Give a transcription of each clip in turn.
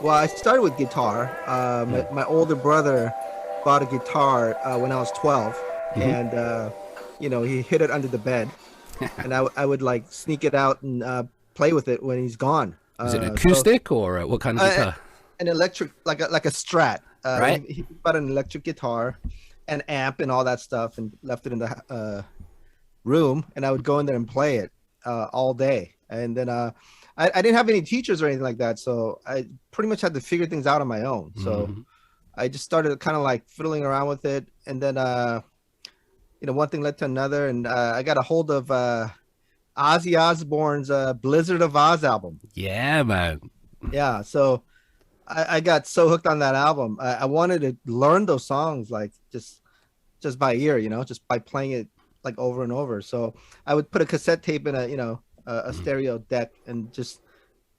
Well, I started with guitar. My older brother bought a guitar when I was 12, Mm-hmm. and he hid it under the bed, and I would like sneak it out and play with it when he's gone. Was it an So acoustic or what kind of uh, guitar? an electric, like a Strat. Right? He bought an electric guitar, an amp, and all that stuff, and left it in the room, and I would go in there and play it all day. And then I didn't have any teachers or anything like that, so I pretty much had to figure things out on my own. So Mm-hmm. I just started kind of like fiddling around with it, and then one thing led to another, and I got a hold of Ozzy Osbourne's Blizzard of Oz album. Yeah, man. Yeah, so I got so hooked on that album. I wanted to learn those songs like just by ear, just by playing it like over and over. So I would put a cassette tape in a stereo deck and just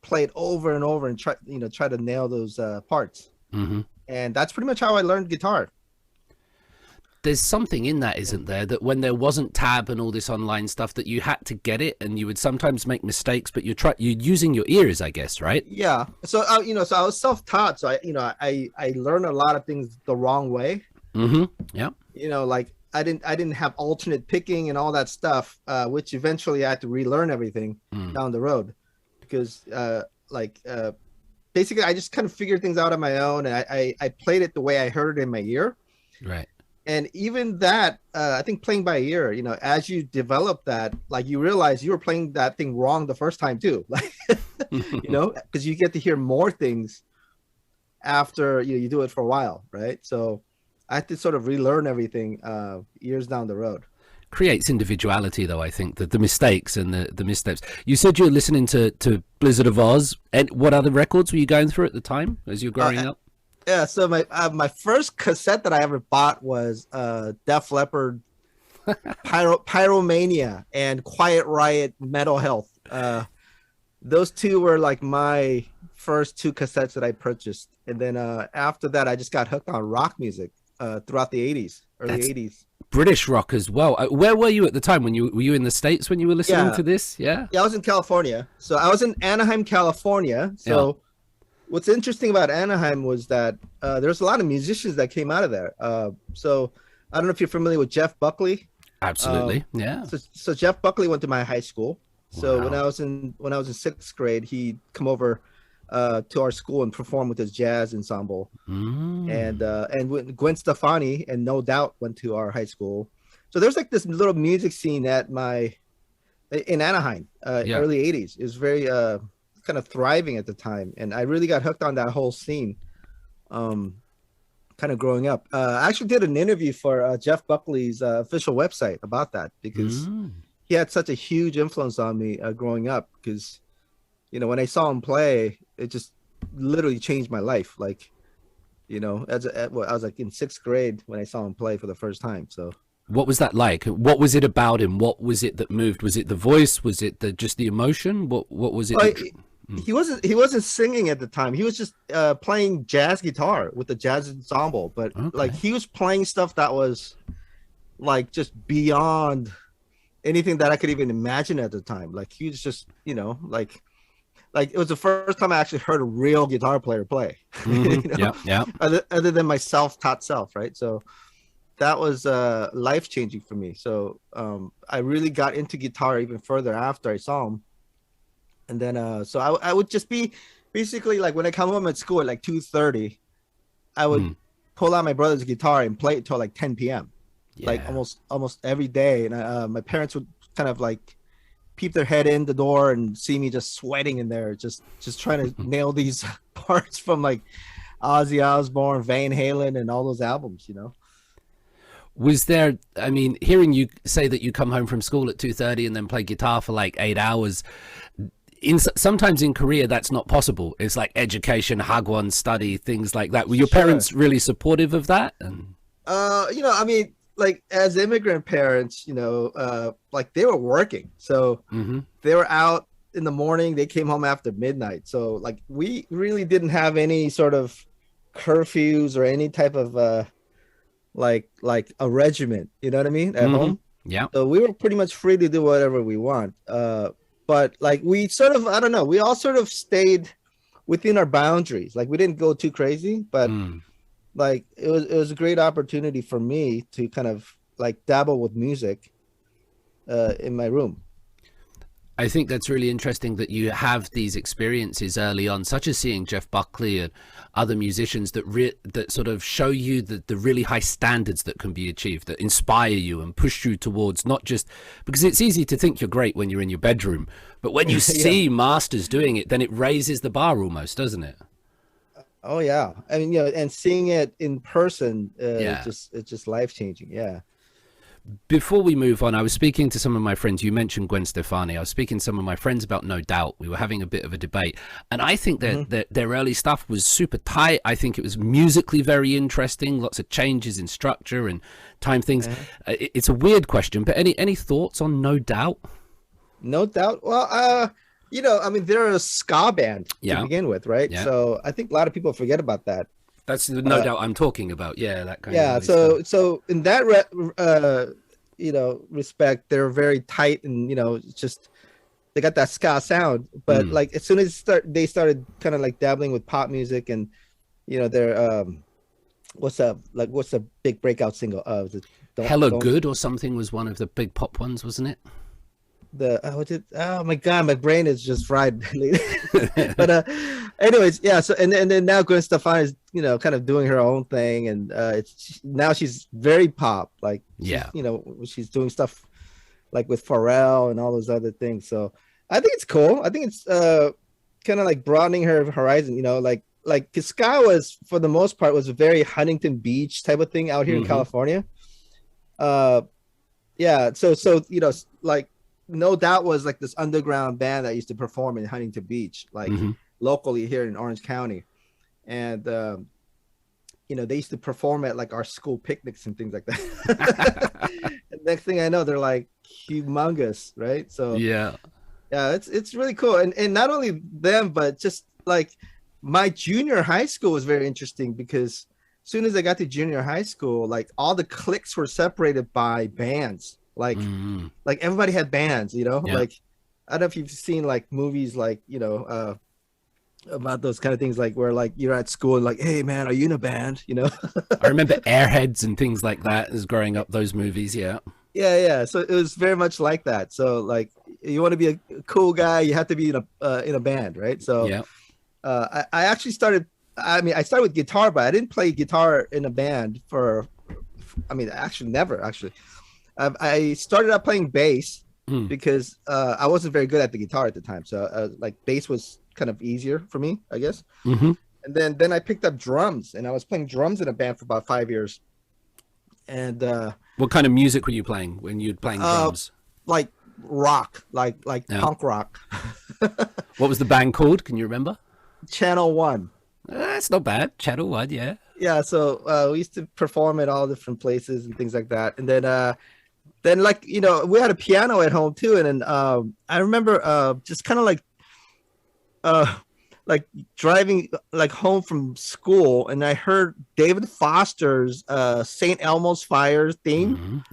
play it over and over and try to nail those parts. Mm-hmm. And that's pretty much how I learned guitar. There's something in that, isn't there, that when there wasn't tab and all this online stuff, that you had to get it, and you would sometimes make mistakes, but you're using your ears, I guess, right? Yeah. So so I was self-taught, so I learned a lot of things the wrong way. Mm-hmm. Yeah. Like I didn't have alternate picking and all that stuff, which eventually I had to relearn everything down the road, because basically I just kind of figured things out on my own, and I played it the way I heard it in my ear. Right. And even that, I think playing by ear, as you develop that, like you realize you were playing that thing wrong the first time too, like, because you get to hear more things after you do it for a while, right? So I had to sort of relearn everything years down the road. Creates individuality, though, I think, that the mistakes and the missteps. You said you were listening to Blizzard of Oz. And what other records were you going through at the time as you were growing up? Yeah, so my first cassette that I ever bought was Def Leppard, Pyromania, and Quiet Riot, Metal Health. Those two were like my first two cassettes that I purchased, and then after that, I just got hooked on rock music throughout the '80s, early '80s. British rock as well. Where were you at the time? Were you in the States when you were listening to this? Yeah, I was in California. So I was in Anaheim, California. So. Yeah. What's interesting about Anaheim was that there's a lot of musicians that came out of there. So I don't know if you're familiar with Jeff Buckley. Absolutely, yeah. So Jeff Buckley went to my high school. So wow. when I was in sixth grade, he'd come over to our school and perform with his jazz ensemble. And Gwen Stefani and No Doubt went to our high school. So there's like this little music scene in Anaheim, early '80s. It was very kind of thriving at the time, and I really got hooked on that whole scene kind of growing up. I actually did an interview for Jeff Buckley's official website about that, because he had such a huge influence on me growing up, because when I saw him play, it just literally changed my life. Like I was like in sixth grade when I saw him play for the first time. So what was that like? What was it about him? What was it that moved? Was it the voice? Was it just the emotion? What was it? He wasn't singing at the time. He was just playing jazz guitar with the jazz ensemble, but like he was playing stuff that was like just beyond anything that I could even imagine at the time. Like he was just like it was the first time I actually heard a real guitar player play. Yeah. Other than my self-taught self, right? So that was life-changing for me. So I really got into guitar even further after I saw him. And then so I would just be basically like, when I come home at school at like 2:30, I would pull out my brother's guitar and play it till like 10 p.m. Like almost every day. And my parents would kind of like peep their head in the door and see me just sweating in there, just trying to nail these parts from like Ozzy Osbourne, Van Halen, and all those albums, Was there, I mean, hearing you say that you come home from school at 2:30 and then play guitar for like 8 hours, sometimes in Korea that's not possible. It's like education, hagwon, study, things like that. Were your parents really supportive of that? And I mean, like as immigrant parents, like they were working, so they were out in the morning, they came home after midnight. So like we really didn't have any sort of curfews or any type of like a regiment, you know what I mean, at home. Yeah. So we were pretty much free to do whatever we want. But like we sort of, I don't know, we all sort of stayed within our boundaries. Like we didn't go too crazy, but like it was a great opportunity for me to kind of like dabble with music in my room. I think that's really interesting that you have these experiences early on, such as seeing Jeff Buckley and other musicians that sort of show you the really high standards that can be achieved, that inspire you and push you towards not just because it's easy to think you're great when you're in your bedroom, but when you see masters doing it, then it raises the bar almost, doesn't it? Oh yeah, I mean, and seeing it in person, it's just life changing. Yeah. Before we move on, I was speaking to some of my friends. You mentioned Gwen Stefani. I was speaking to some of my friends about No Doubt. We were having a bit of a debate. And I think that their early stuff was super tight. I think it was musically very interesting. Lots of changes in structure and time things. It's a weird question, but any thoughts on No Doubt? No Doubt? Well, I mean, they're a ska band to begin with, right? Yeah. So I think a lot of people forget about that. That's the No Doubt I'm talking about. Yeah, that kind of stuff. So in that respect, they're very tight, and just they got that ska sound. But like as soon as they started kind of like dabbling with pop music, and their what's the big breakout single? Hella Good or something was one of the big pop ones, wasn't it? Oh my god, my brain is just fried. But anyways, yeah. So and then now Gwen Stefani is kind of doing her own thing, and now she's very pop. Like she's doing stuff like with Pharrell and all those other things. So I think it's cool. I think it's kind of like broadening her horizon. Like ska was for the most part was a very Huntington Beach type of thing out here in California. Yeah. So like. No Doubt was like this underground band that used to perform in Huntington Beach, like locally here in Orange County. And, they used to perform at like our school picnics and things like that. Next thing I know, they're like humongous, right? So yeah, it's really cool. And not only them, but just like my junior high school was very interesting because as soon as I got to junior high school, like all the cliques were separated by bands. Like everybody had bands, like I don't know if you've seen like movies like about those kind of things, like where like you're at school and like, hey man, are you in a band? I remember Airheads and things like that as growing up, those movies. Yeah So it was very much like that. So like you want to be a cool guy, you have to be in a band, right? So I actually started with guitar, but I didn't play guitar in a band actually never actually. I started out playing bass because I wasn't very good at the guitar at the time. So like bass was kind of easier for me, I guess. And then I picked up drums, and I was playing drums in a band for about 5 years. And what kind of music were you playing when you're playing drums? Like rock, like punk rock. What was the band called? Can you remember? Channel One. That's not bad. Channel One, yeah. Yeah, so we used to perform at all different places and things like that. And then like we had a piano at home too, and then I remember just kind of like driving like home from school, and I heard David Foster's St. Elmo's Fire theme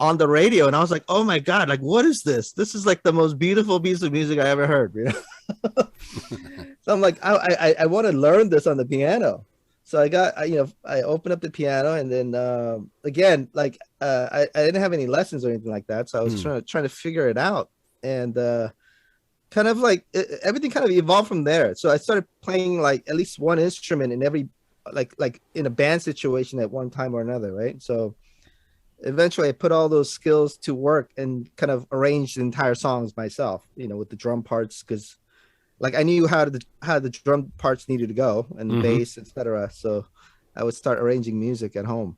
on the radio, and I was like, oh my god, like what is this? This is like the most beautiful piece of music I ever heard. So I'm like, I want to learn this on the piano. So I opened up the piano, and then again, like I didn't have any lessons or anything like that, so I was trying to figure it out, and kind of like everything kind of evolved from there. So I started playing like at least one instrument in every like in a band situation at one time or another, right? So eventually I put all those skills to work and kind of arranged the entire songs myself, with the drum parts, because like I knew how the drum parts needed to go, and the bass, etc. So I would start arranging music at home.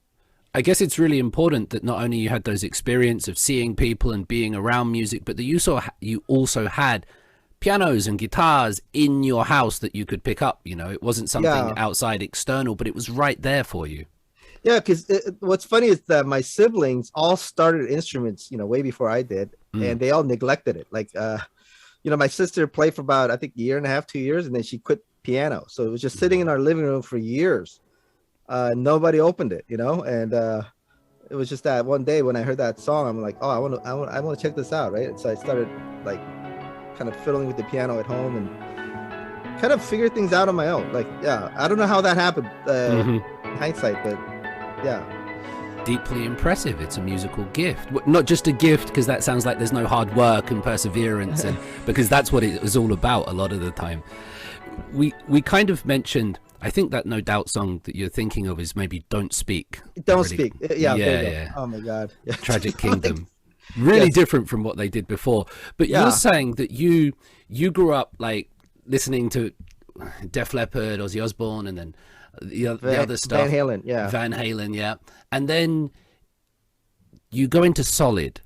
I guess it's really important that not only you had those experience of seeing people and being around music, but that you also had pianos and guitars in your house that you could pick up. It wasn't something outside external, but it was right there for you. Yeah, because what's funny is that my siblings all started instruments, way before I did, and they all neglected it. Like, my sister played for about, I think, 1.5 years, 2 years, and then she quit piano. So it was just sitting in our living room for years. Nobody opened it, and it was just that one day when I heard that song, I'm like, oh, I want to check this out, right? And so I started like kind of fiddling with the piano at home, and kind of figure things out on my own. Like, yeah, I don't know how that happened in hindsight, but yeah. Deeply impressive. It's a musical gift. Not just a gift because that sounds like there's no hard work and perseverance, and because that's what it was all about a lot of the time. We kind of mentioned, I think that No Doubt song that you're thinking of is maybe Don't Speak. Don't Speak. Yeah. Yeah. Oh my God. Yeah. Tragic Kingdom. Really different from what they did before. But you're saying that you grew up like listening to Def Leppard, Ozzy Osbourne, and then the other stuff. Van Halen, yeah. And then you go into Solid.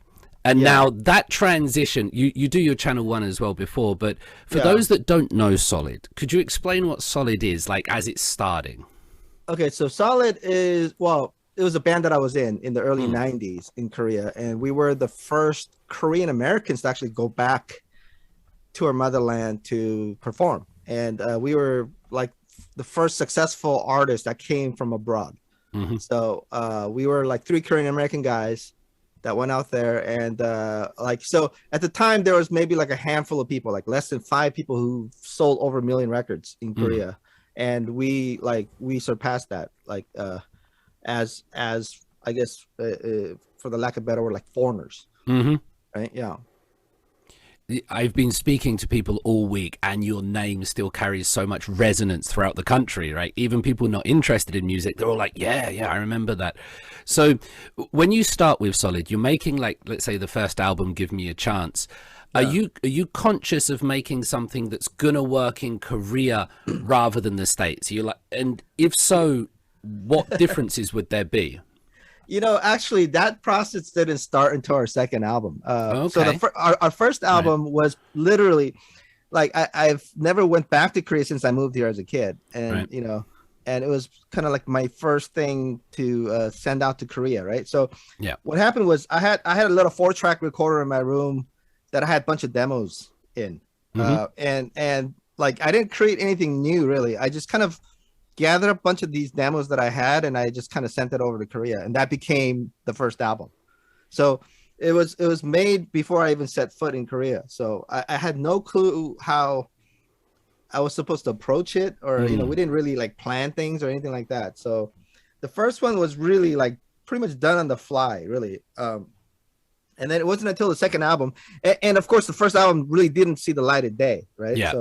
And now that transition, you do your Channel 1 as well before, but for those that don't know Solid, could you explain what Solid is, like, as it's starting? Okay, so Solid is, well, it was a band that I was in the early 90s in Korea, and we were the first Korean Americans to actually go back to our motherland to perform. And we were like the first successful artist that came from abroad. So we were like 3 Korean American guys that went out there, and like, so at the time there was maybe like a handful of people, like less than 5 people who sold over 1 million records in Korea, and we surpassed that, like as I guess for the lack of a better word, like foreigners. Right? Yeah. I've been speaking to people all week, and your name still carries so much resonance throughout the country, right? Even people not interested in music, they're all like, yeah, I remember that. So when you start with Solid, you're making, like, let's say the first album, Give Me a Chance. Are you conscious of making something that's gonna work in Korea rather than the States? You're like, and if so, what differences would there be? You know, actually, that process didn't start until our second album. So our first album was literally, like, I've never went back to Korea since I moved here as a kid, and you know, and it was kind of like my first thing to send out to Korea, right? So what happened was I had a little 4-track recorder in my room that I had a bunch of demos in, and like I didn't create anything new really. I just kind of gathered a bunch of these demos that I had, and I just kind of sent it over to Korea, and that became the first album. So it was made before I even set foot in Korea. So I had no clue how I was supposed to approach it, or you know, we didn't really like plan things or anything like that. So the first one was really like pretty much done on the fly, really. And then it wasn't until the second album, and of course the first album really didn't see the light of day, right? Yeah.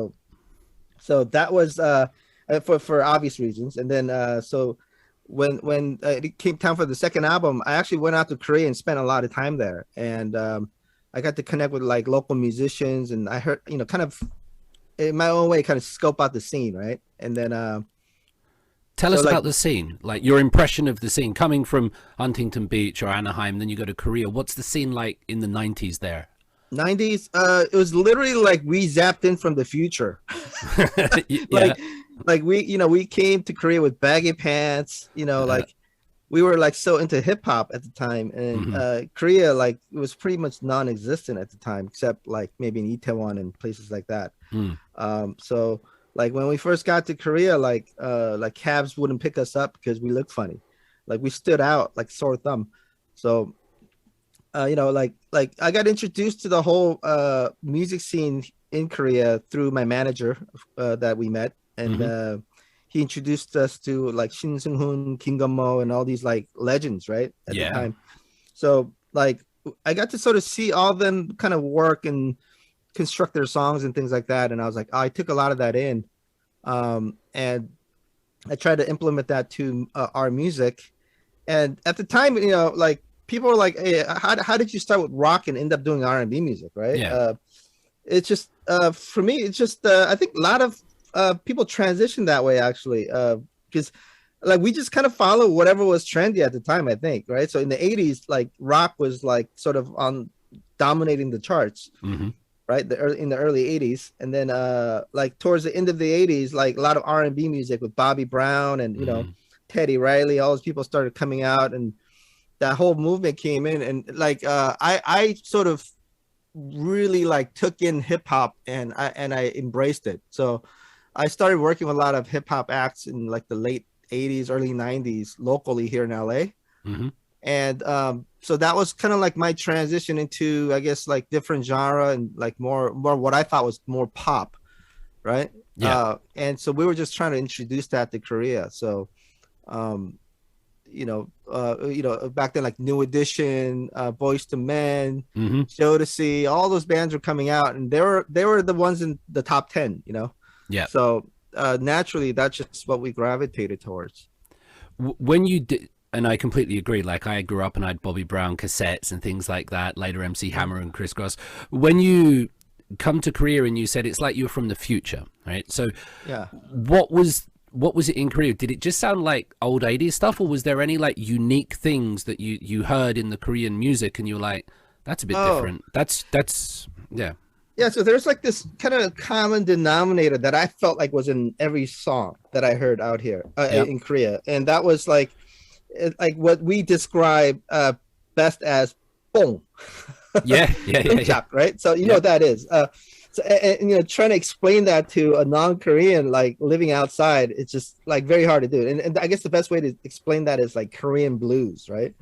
So that was for obvious reasons. And then so when it came time for the second album, I actually went out to Korea and spent a lot of time there, and I got to connect with like local musicians, and I heard, you know, kind of in my own way, kind of scope out the scene, right? And then tell us about the scene, like your impression of the scene coming from Huntington Beach or Anaheim, then you go to Korea. What's the scene like in the 90s there? 90s, it was literally like we zapped in from the future. Like we, you know, we came to Korea with baggy pants, you know, like we were like so into hip hop at the time, and Korea, like, it was pretty much non-existent at the time, except like maybe in Itaewon and places like that. So like when we first got to Korea, like cabs wouldn't pick us up because we looked funny, like we stood out like sore thumb. So you know, like I got introduced to the whole music scene in Korea through my manager that we met, and he introduced us to like Shin Seung-hoon, Kim Gun-mo, and all these like legends, right, at the time. So like I got to sort of see all of them kind of work and construct their songs and things like that, and I was like, I took a lot of that in, and I tried to implement that to our music. And at the time, you know, like people were like, hey, how did you start with rock and end up doing R&B music, right? It's just for me, it's just I think a lot of people transition that way, actually, because like we just kind of follow whatever was trendy at the time, I think, right? So in the 80s, like rock was like sort of on dominating the charts, right, in the early 80s, and then like towards the end of the 80s, like a lot of R&B music with Bobby Brown and, you know, Teddy Riley, all those people started coming out, and that whole movement came in, and like I sort of really like took in hip hop, and I embraced it. So I started working with a lot of hip hop acts in like the late 80s, early 90s locally here in LA. And so that was kind of like my transition into, I guess, like different genre and like more what I thought was more pop, right? And so we were just trying to introduce that to Korea. So, back then, like New Edition, Boys to Men, Jodeci, all those bands were coming out, and they were the ones in the top 10. Yeah. So naturally, that's just what we gravitated towards. When you did, and I completely agree. Like, I grew up and I had Bobby Brown cassettes and things like that. Later, MC Hammer and Criss Cross. When you come to Korea and you said it's like you're from the future, right? So, yeah, what was it in Korea? Did it just sound like old 80s stuff, or was there any like unique things that you heard in the Korean music and you're like, that's a bit different? That's yeah. Yeah, so there's like this kind of common denominator that I felt like was in every song that I heard out here in Korea, and that was like what we describe best as "bong." Yeah. Right. So you know what that is. And trying to explain that to a non-Korean like living outside, it's just like very hard to do. And I guess the best way to explain that is like Korean blues, right?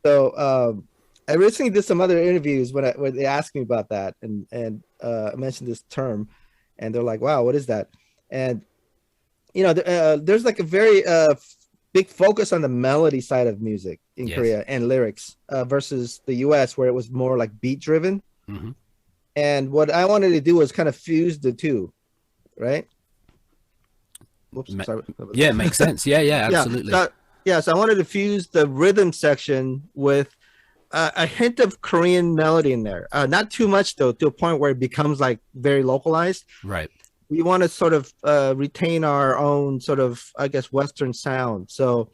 So I recently did some other interviews where they asked me about that, and I mentioned this term, and they're like, "Wow, what is that?" And there's like a very big focus on the melody side of music in Korea and lyrics versus the U.S., where it was more like beat driven. And what I wanted to do was kind of fuse the two, right? Whoops, sorry. Yeah, makes sense. Yeah, absolutely. So I wanted to fuse the rhythm section with a hint of Korean melody in there. Not too much, though, to a point where it becomes like very localized. Right. We want to sort of retain our own sort of, I guess, Western sound. So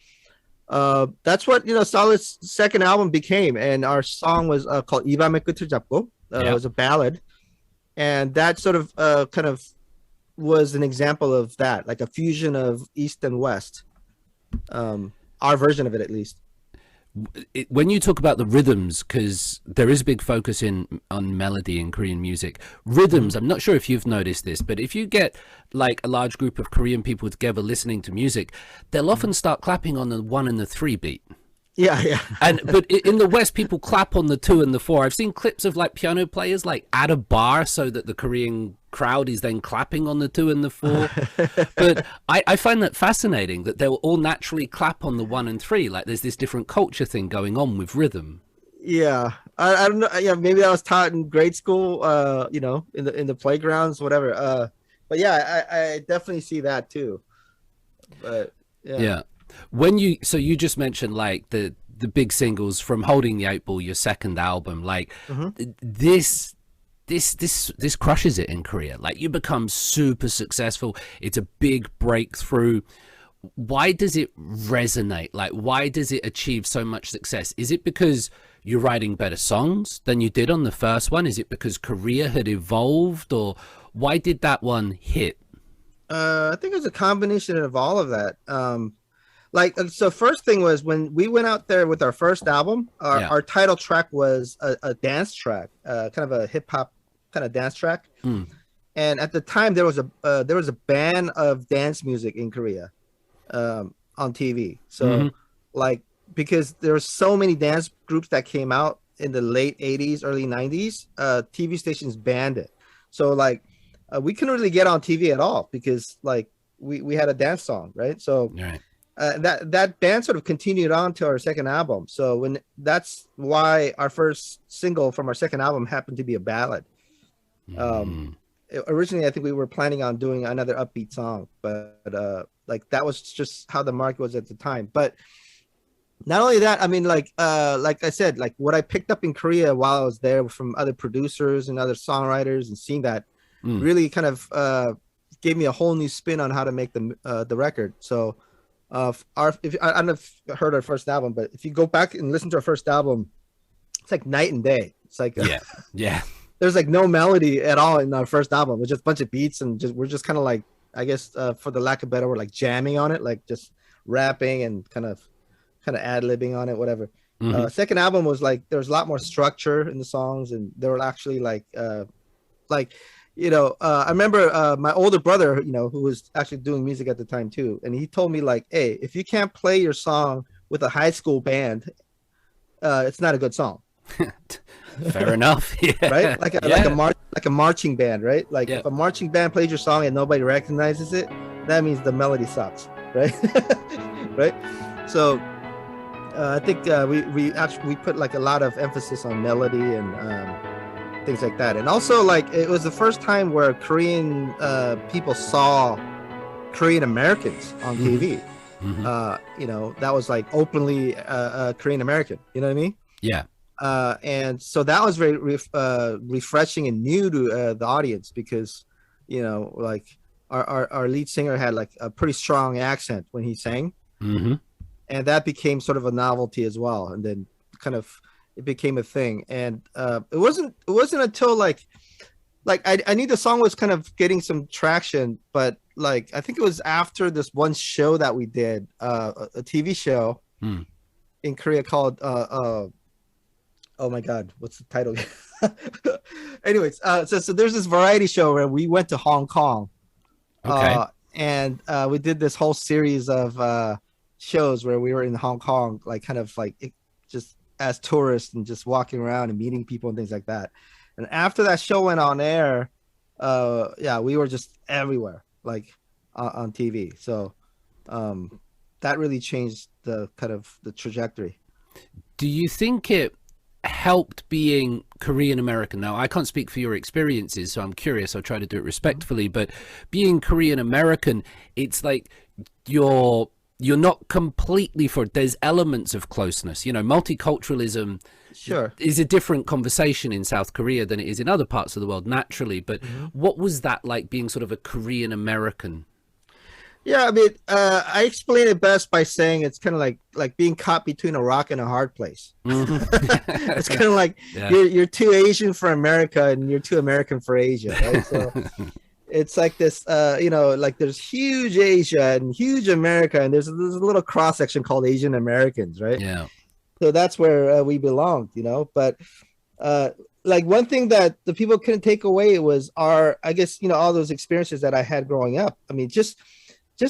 that's what, Solid's second album became. And our song was called 이 밤의 끝을 잡고. It was a ballad. And that sort of kind of was an example of that, like a fusion of East and West. Our version of it, at least. When you talk about the rhythms, because there is a big focus on melody in Korean music, rhythms, I'm not sure if you've noticed this, but if you get like a large group of Korean people together listening to music, they'll often start clapping on the 1 and the 3 beat. Yeah. But in the West, people clap on the 2 and the 4. I've seen clips of like piano players like at a bar so that the Korean crowd is then clapping on the 2 and the 4. But I find that fascinating that they'll all naturally clap on the 1 and 3. Like there's this different culture thing going on with rhythm. Yeah, I don't know. Yeah, maybe I was taught in grade school. In the playgrounds, whatever. But yeah, I definitely see that too. But yeah. When you just mentioned like the big singles from Holding the 8 Ball, your second album, like this crushes it in Korea. Like you become super successful. It's a big breakthrough. Why does it resonate? Like why does it achieve so much success? Is it because you're writing better songs than you did on the first one? Is it because Korea had evolved, or why did that one hit? I think it was a combination of all of that. So first thing was when we went out there with our first album, our title track was a dance track, kind of a hip hop kind of dance track. And at the time there was a ban of dance music in Korea on TV. So because there were so many dance groups that came out in the late 80s, early 90s, TV stations banned it. So we couldn't really get on TV at all because we had a dance song, right? So that band sort of continued on to our second album. So that's why our first single from our second album happened to be a ballad. Originally, I think we were planning on doing another upbeat song, but that was just how the market was at the time. But not only that, I mean, like I said, like what I picked up in Korea while I was there from other producers and other songwriters, and seeing that really kind of gave me a whole new spin on how to make the record. So I don't know if you heard our first album, but if you go back and listen to our first album, it's like night and day. It's like there's like no melody at all in our first album. It's just a bunch of beats, and we're just kind of like, I guess for the lack of better word, like jamming on it, like just rapping and kind of ad-libbing on it, whatever. Second album was like there was a lot more structure in the songs, and they were actually I remember my older brother, who was actually doing music at the time too, and he told me like, hey, if you can't play your song with a high school band, it's not a good song. Fair enough. Yeah. Right? Like a Yeah. like a marching band, right? Like Yeah. if a marching band plays your song and nobody recognizes it, that means the melody sucks, right? Right? So I think we put like a lot of emphasis on melody and things like that, and also like it was the first time where Korean people saw Korean Americans on TV. You know, that was like openly Korean American. You know what I mean? Yeah. And so that was very refreshing and new to the audience because, you know, like our lead singer had like a pretty strong accent when he sang, and that became sort of a novelty as well. And then kind of it became a thing. And it wasn't until like I knew the song was kind of getting some traction, but like I think it was after this one show that we did, a TV show in Korea called oh my God, what's the title? Anyways, so there's this variety show where we went to Hong Kong, and we did this whole series of shows where we were in Hong Kong, like kind of like just as tourists and just walking around and meeting people and things like that. And after that show went on air, yeah, we were just everywhere, like on TV. So that really changed the kind of the trajectory. Do you think it helped being Korean American? Now, I can't speak for your experiences, so I'm curious. I'll try to do it respectfully. But being Korean American, it's like you're not completely for. There's elements of closeness. You know, multiculturalism. Sure. Is a different conversation in South Korea than it is in other parts of the world, naturally. But what was that like being sort of a Korean American? Yeah, I mean, I explain it best by saying it's kind of like being caught between a rock and a hard place. It's kind of like you're too Asian for America and you're too American for Asia, right? So it's like this, you know, like there's huge Asia and huge America, and there's a little cross section called Asian Americans, right? Yeah. So that's where we belonged, you know. But like one thing that the people couldn't take away was I guess, you know, all those experiences that I had growing up. I mean, just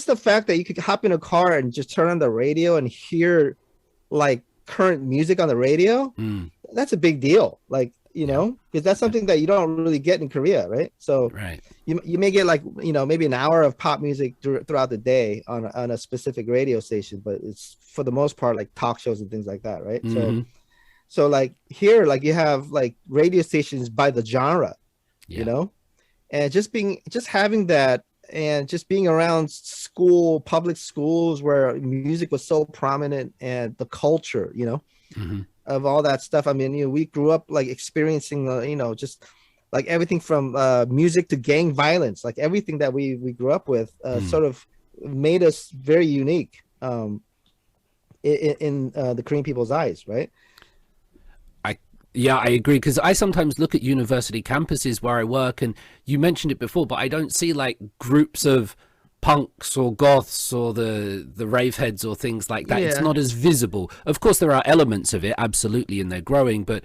the fact that you could hop in a car and just turn on the radio and hear like current music on the radio, that's a big deal. Like, you know, because that's something that you don't really get in Korea, right? So you may get like, you know, maybe an hour of pop music throughout the day on a specific radio station, but it's for the most part like talk shows and things like that, right? So like here, like you have like radio stations by the genre, you know, and just having that. And just being around public schools where music was so prominent and the culture, you know, of all that stuff. I mean, you know, we grew up like experiencing, you know, just like everything from music to gang violence, like everything that we grew up with sort of made us very unique in the Korean people's eyes, right? Yeah, I agree, because I sometimes look at university campuses where I work, and you mentioned it before, but I don't see like groups of punks or goths or the rave heads or things like that. It's not as visible. Of course, there are elements of it, absolutely, and they're growing, but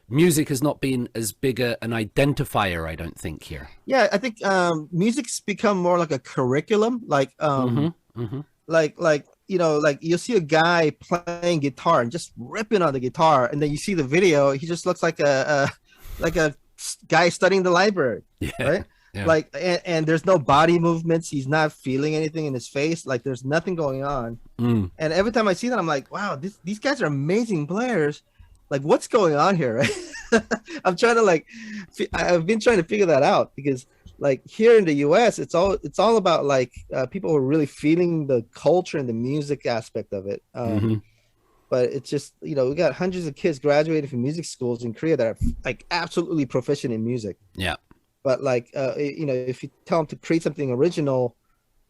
music has not been as big an identifier, I don't think, here. Yeah, I think music's become more like a curriculum, like like you know, like you'll see a guy playing guitar and just ripping on the guitar, and then you see the video, he just looks like a guy studying the library, right? Like, and there's no body movements, he's not feeling anything in his face, like there's nothing going on. And every time I see that, I'm like, wow, these guys are amazing players. Like, what's going on here, right? I've been trying to figure that out, because like here in the US, it's all about like people who are really feeling the culture and the music aspect of it. But it's just, you know, we got hundreds of kids graduating from music schools in Korea that are like absolutely proficient in music. Yeah. But like, you know, if you tell them to create something original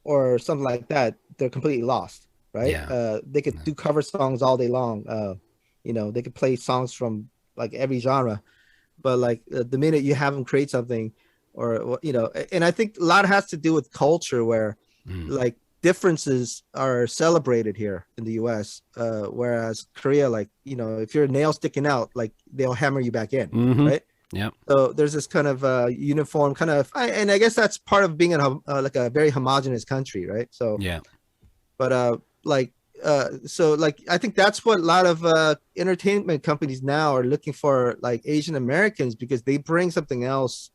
or something like that, they're completely lost, right? Yeah. They could do cover songs all day long. You know, they could play songs from like every genre, but like the minute you have them create something, or, you know, and I think a lot has to do with culture, where like differences are celebrated here in the US, whereas Korea, like, you know, if your nail sticking out, like they'll hammer you back in, right? Yeah. So there's this kind of uniform kind of, and I guess that's part of being like a very homogenous country, right? So yeah. But like so like I think that's what a lot of entertainment companies now are looking for, like Asian Americans, because they bring something else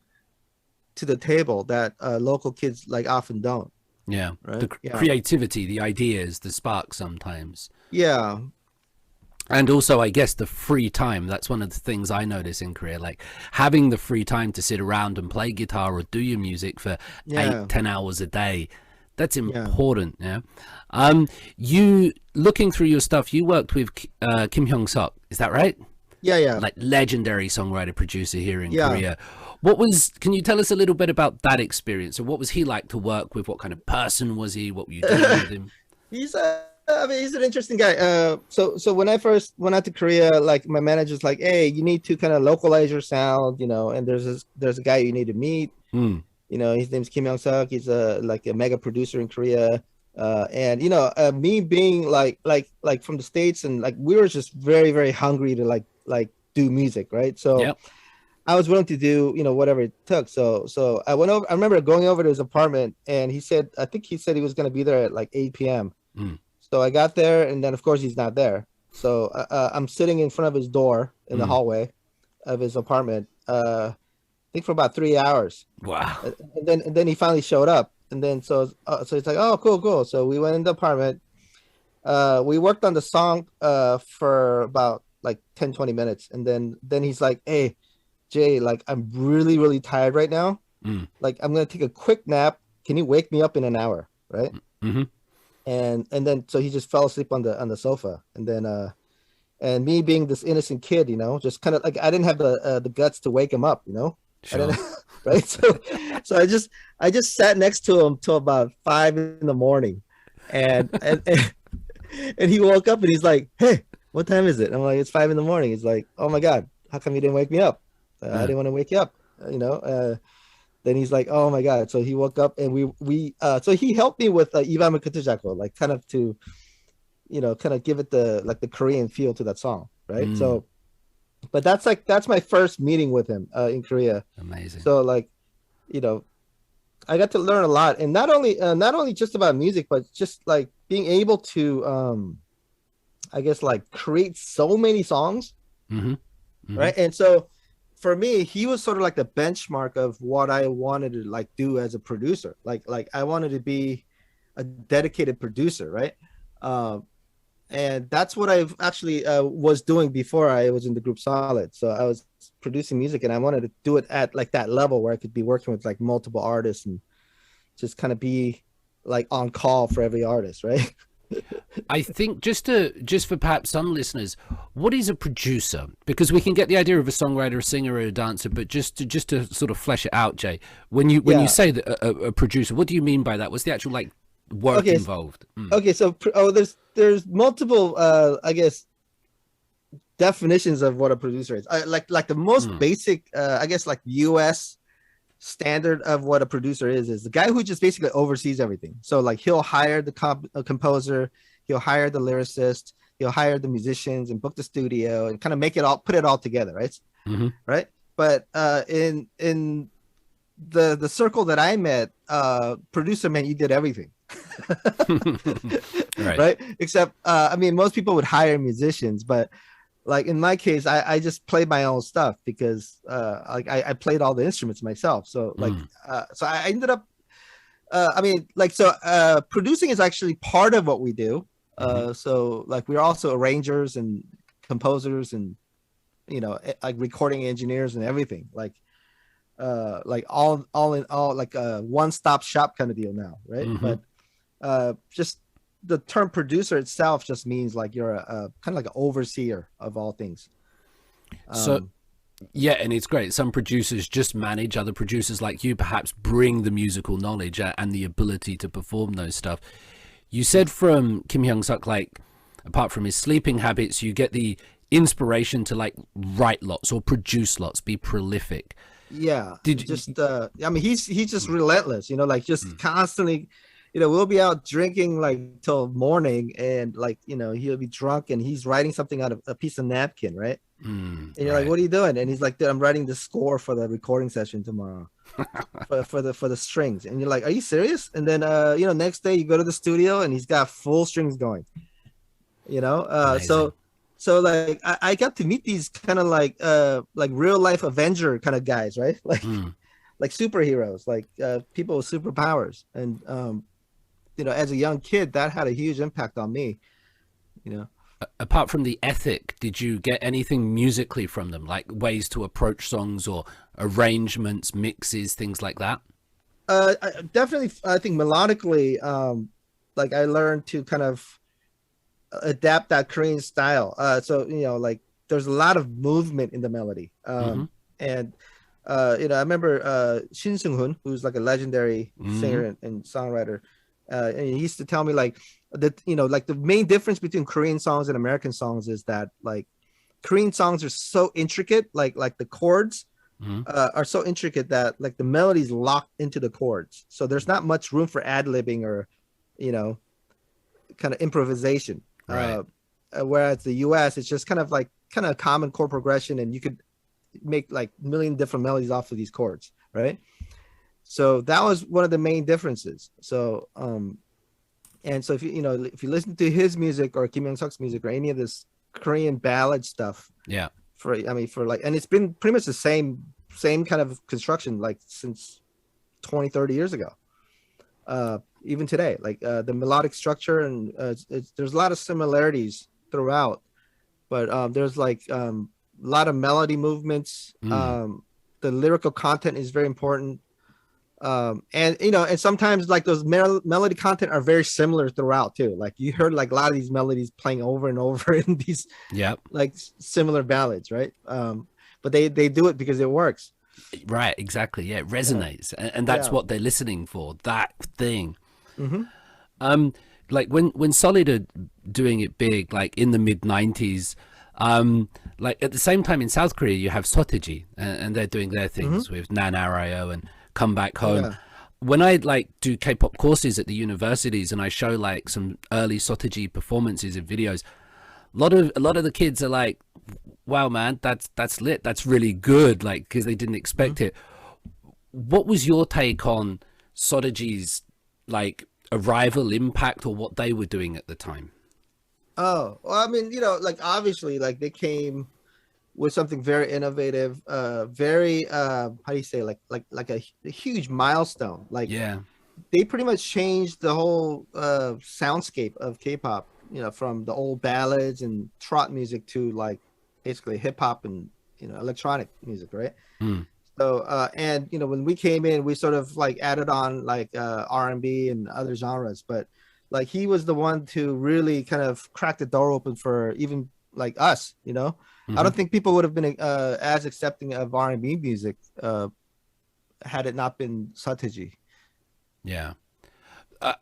to the table that local kids like often don't. Yeah, Right. the creativity, the ideas, the spark sometimes. Yeah. And also, I guess, the free time. That's one of the things I notice in Korea, like having the free time to sit around and play guitar or do your music for 8-10 hours a day. That's important. Yeah. You, looking through your stuff, you worked with Kim Hyungsak. Is that right? Yeah. Like legendary songwriter producer here in Korea. Can you tell us a little bit about that experience? Or what was he like to work with? What kind of person was he? What were you doing with him? He's an interesting guy. So when I first went out to Korea, like my manager's like, hey, you need to kind of localize your sound, and there's a guy you need to meet. His name's Kim Hyungsak. He's like a mega producer in Korea. And me being like from the States, and like we were just very, very hungry to like do music, right? So I was willing to do whatever it took. So I went over. I remember going over to his apartment, and I think he said he was going to be there at like 8 p.m. So I got there, and then of course he's not there. So I'm sitting in front of his door in the hallway of his apartment. I think for about 3 hours. Wow. And then he finally showed up, and then so it's like, oh, cool. So we went in the apartment. We worked on the song for about like 10-20 minutes, and then he's like, hey, Jay, like I'm really, really tired right now. Like I'm gonna take a quick nap. Can you wake me up in an hour? Right. And then so he just fell asleep on the sofa, and then and me being this innocent kid, just kind of like I didn't have the guts to wake him up, Sure. Right. So I just sat next to him till about 5 a.m, and he woke up and he's like, hey, what time is it? I'm like, it's 5 a.m. He's like, oh my God, how come you didn't wake me up? I didn't want to wake you up, Then he's like, oh my God. So he woke up, and so he helped me with Iwama Kutujako, like kind of to, kind of give it the Korean feel to that song. Right. So, but that's my first meeting with him in Korea. Amazing. So like, I got to learn a lot, and not only just about music, but just like being able to, I guess like create so many songs. Right. And so for me, he was sort of like the benchmark of what I wanted to like do as a producer. Like I wanted to be a dedicated producer, right? And that's what I've actually was doing before I was in the group Solid. So I was producing music, and I wanted to do it at like that level where I could be working with like multiple artists and just kind of be like on call for every artist, right? I think just for perhaps some listeners, what is a producer? Because we can get the idea of a songwriter, a singer, or a dancer, but just to sort of flesh it out, Jay, when you say that a producer, what do you mean by that? What's the actual like work involved? Okay, so there's multiple I guess definitions of what a producer is. Like the most basic I guess like US standard of what a producer is the guy who just basically oversees everything. So like he'll hire the composer, he'll hire the lyricist, he'll hire the musicians and book the studio and kind of put it all together, right? Right. But in the circle that I met, producer meant you did everything. Right. Except I mean, most people would hire musicians, but like in my case, I just played my own stuff because like I played all the instruments myself. So like so I ended up I mean, like, so producing is actually part of what we do. So like we're also arrangers and composers and like recording engineers and everything, like all in all, like a one-stop shop kind of deal now, right? But just the term producer itself just means like you're a kind of like an overseer of all things. So yeah, and it's great. Some producers just manage, other producers like you perhaps bring the musical knowledge and the ability to perform those stuff. You said from Kim Hyungsuk, like apart from his sleeping habits, you get the inspiration to like write lots or produce lots, be prolific. Yeah. I mean, he's just relentless, like just constantly, we'll be out drinking like till morning, and like, he'll be drunk and he's writing something out of a piece of napkin, right? And you're like, what are you doing? And he's like, I'm writing the score for the recording session tomorrow for the strings. And you're like, are you serious? And then next day you go to the studio and he's got full strings going, you know. Amazing. So like I got to meet these kind of like real life Avenger kind of guys, right? Mm. Like superheroes, like people with superpowers. And you know, as a young kid, that had a huge impact on me, you know. Apart from the ethic, did you get anything musically from them, like ways to approach songs or arrangements, mixes, things like that? Definitely, I think melodically, like I learned to kind of adapt that Korean style. So you know, like there's a lot of movement in the melody. Mm-hmm. And you know, I remember Shin Seung-hoon, who's like a legendary Mm-hmm. singer and songwriter, and he used to tell me like that, you know, like the main difference between Korean songs and American songs is that like Korean songs are so intricate, like the chords Mm-hmm. are so intricate that like the melody's locked into the chords, so there's not much room for ad-libbing or, you know, kind of improvisation. Right. Whereas the US, it's just kind of common chord progression, and you could make like a million different melodies off of these chords, right? So that was one of the main differences. So and so if you know, if you listen to his music or Kim Hyungsak's music or any of this Korean ballad stuff, Yeah. for I mean for like, and it's been pretty much the same kind of construction like since 20, 30 years ago. Even today, like the melodic structure, and there's a lot of similarities throughout, but there's like a lot of melody movements. Mm. The lyrical content is very important. And you know, and sometimes like those melody content are very similar throughout too. Like you heard like a lot of these melodies playing over and over in these Yep. like similar ballads, right? But they do it because it works. Right. Exactly. Yeah. It Yeah, resonates, and that's yeah. what they're listening for. That thing. Hmm. Um, like when Solid are doing it big, like in the mid 90s, like at the same time in South Korea you have Soteji, and they're doing their Hmm. things with Nanarayo and Come Back Home. Yeah. When I like do K-pop courses at the universities and I show like some early Soteji performances and videos, a lot of the kids are like, "Wow, man, that's lit. That's really good." Like because they didn't Hmm. expect it. What was your take on Soteji's like arrival impact or what they were doing at the time? Oh, well, I mean, you know, like obviously, like they came with something very innovative, very how do you say, like a huge milestone. Like Yeah. they pretty much changed the whole soundscape of K-pop. You know, from the old ballads and trot music to like basically hip hop and, you know, electronic music, right? Mm. So and you know, when we came in, we sort of like added on like R&B and other genres, but like he was the one to really kind of crack the door open for even like us, you know. I Hmm. don't think people would have been as accepting of R&B music had it not been Sateji. Yeah.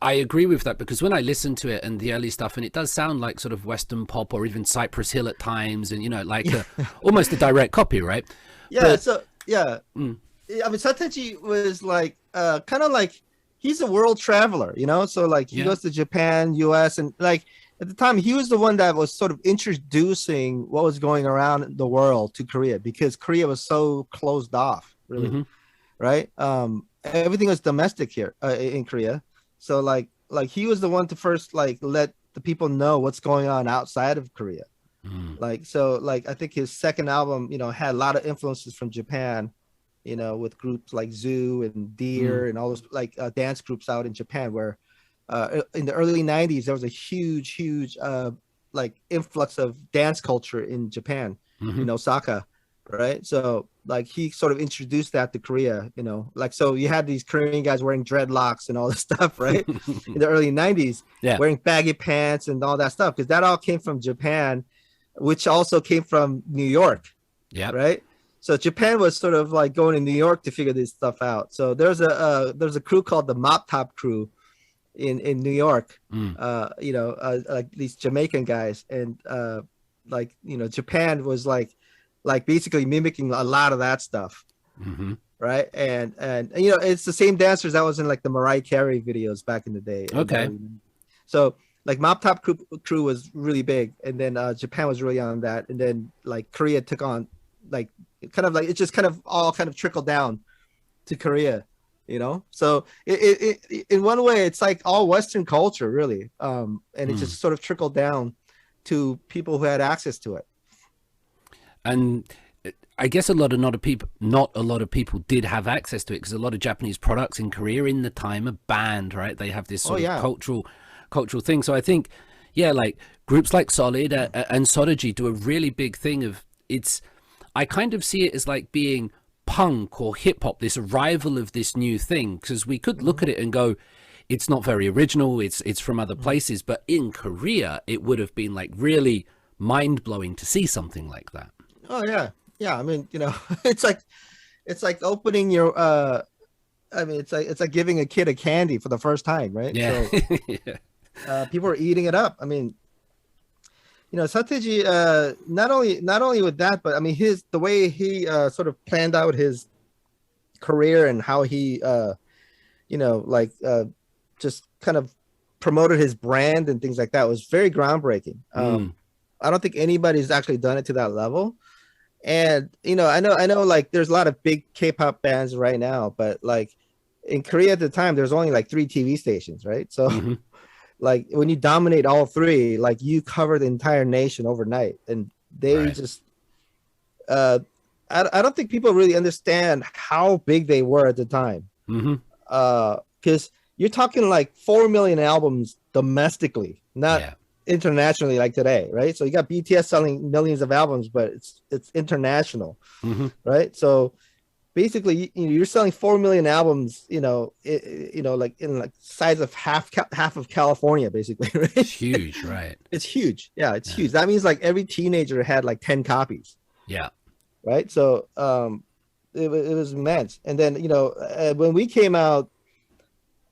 I agree with that because when I listen to it and the early stuff, and it does sound like sort of Western pop or even Cypress Hill at times, and you know, like almost a direct copy, right? Yeah, But so yeah, mm, I mean Sateji was like kind of like he's a world traveler, you know. So like he yeah, goes to Japan, US, and like at the time he was the one that was sort of introducing what was going around the world to Korea, because Korea was so closed off, really, hmm, right? Everything was domestic here in Korea. So like he was the one to first like let the people know what's going on outside of Korea. mm, Like so like I think his second album, you know, had a lot of influences from Japan, you know, with groups like Zoo and mm, Deer and all those like dance groups out in Japan, where in the early 90s there was a huge like influx of dance culture in Japan, hmm, in Osaka, right? So like he sort of introduced that to Korea, you know, like so you had these Korean guys wearing dreadlocks and all this stuff, right? In the early 90s, yeah, wearing baggy pants and all that stuff, because that all came from Japan, which also came from New York, yep, right? So Japan was sort of like going to New York to figure this stuff out. So there's a crew called the Mop Top Crew in New York. mm, You know, like these Jamaican guys, and like, you know, Japan was like basically mimicking a lot of that stuff, hmm, right? And you know, it's the same dancers that was in like the Mariah Carey videos back in the day in the okay, early. So like Mop Top crew was really big, and then Japan was really on that, and then like Korea took on like kind of like it just kind of all kind of trickled down to Korea, you know. So in one way it's like all Western culture really, and it mm, just sort of trickled down to people who had access to it. And I guess not a lot of people did have access to it, because a lot of Japanese products in Korea in the time are banned, right? They have this sort of cultural thing. So I think, yeah, like groups like Solid and Sodaji do a really big thing of I kind of see it as like being punk or hip hop, this arrival of this new thing, because we could look at it and go, it's not very original, it's from other places, but in Korea it would have been like really mind-blowing to see something like that. Oh yeah, I mean, you know, it's like opening your I mean, it's like giving a kid a candy for the first time, right? Yeah. So, yeah. People are eating it up. I mean, you know, Sateji, not only with that, but I mean, the way he sort of planned out his career and how he, you know, like just kind of promoted his brand and things like that was very groundbreaking. I don't think anybody's actually done it to that level. And, you know, I know like there's a lot of big K-pop bands right now, but like in Korea at the time, there's only like 3 TV stations, right? So like when you dominate all 3, like you cover the entire nation overnight, and they just, I don't think people really understand how big they were at the time. Because you're talking like 4 million albums domestically, not internationally like today, right? So you got BTS selling millions of albums, but it's international, right? So basically, you're selling 4 million albums, you know, like in like size of half of California, basically, right? It's huge, right? It's huge. Yeah, it's huge. That means like every teenager had like 10 copies. Yeah. Right. So it was immense. And then, you know, when we came out,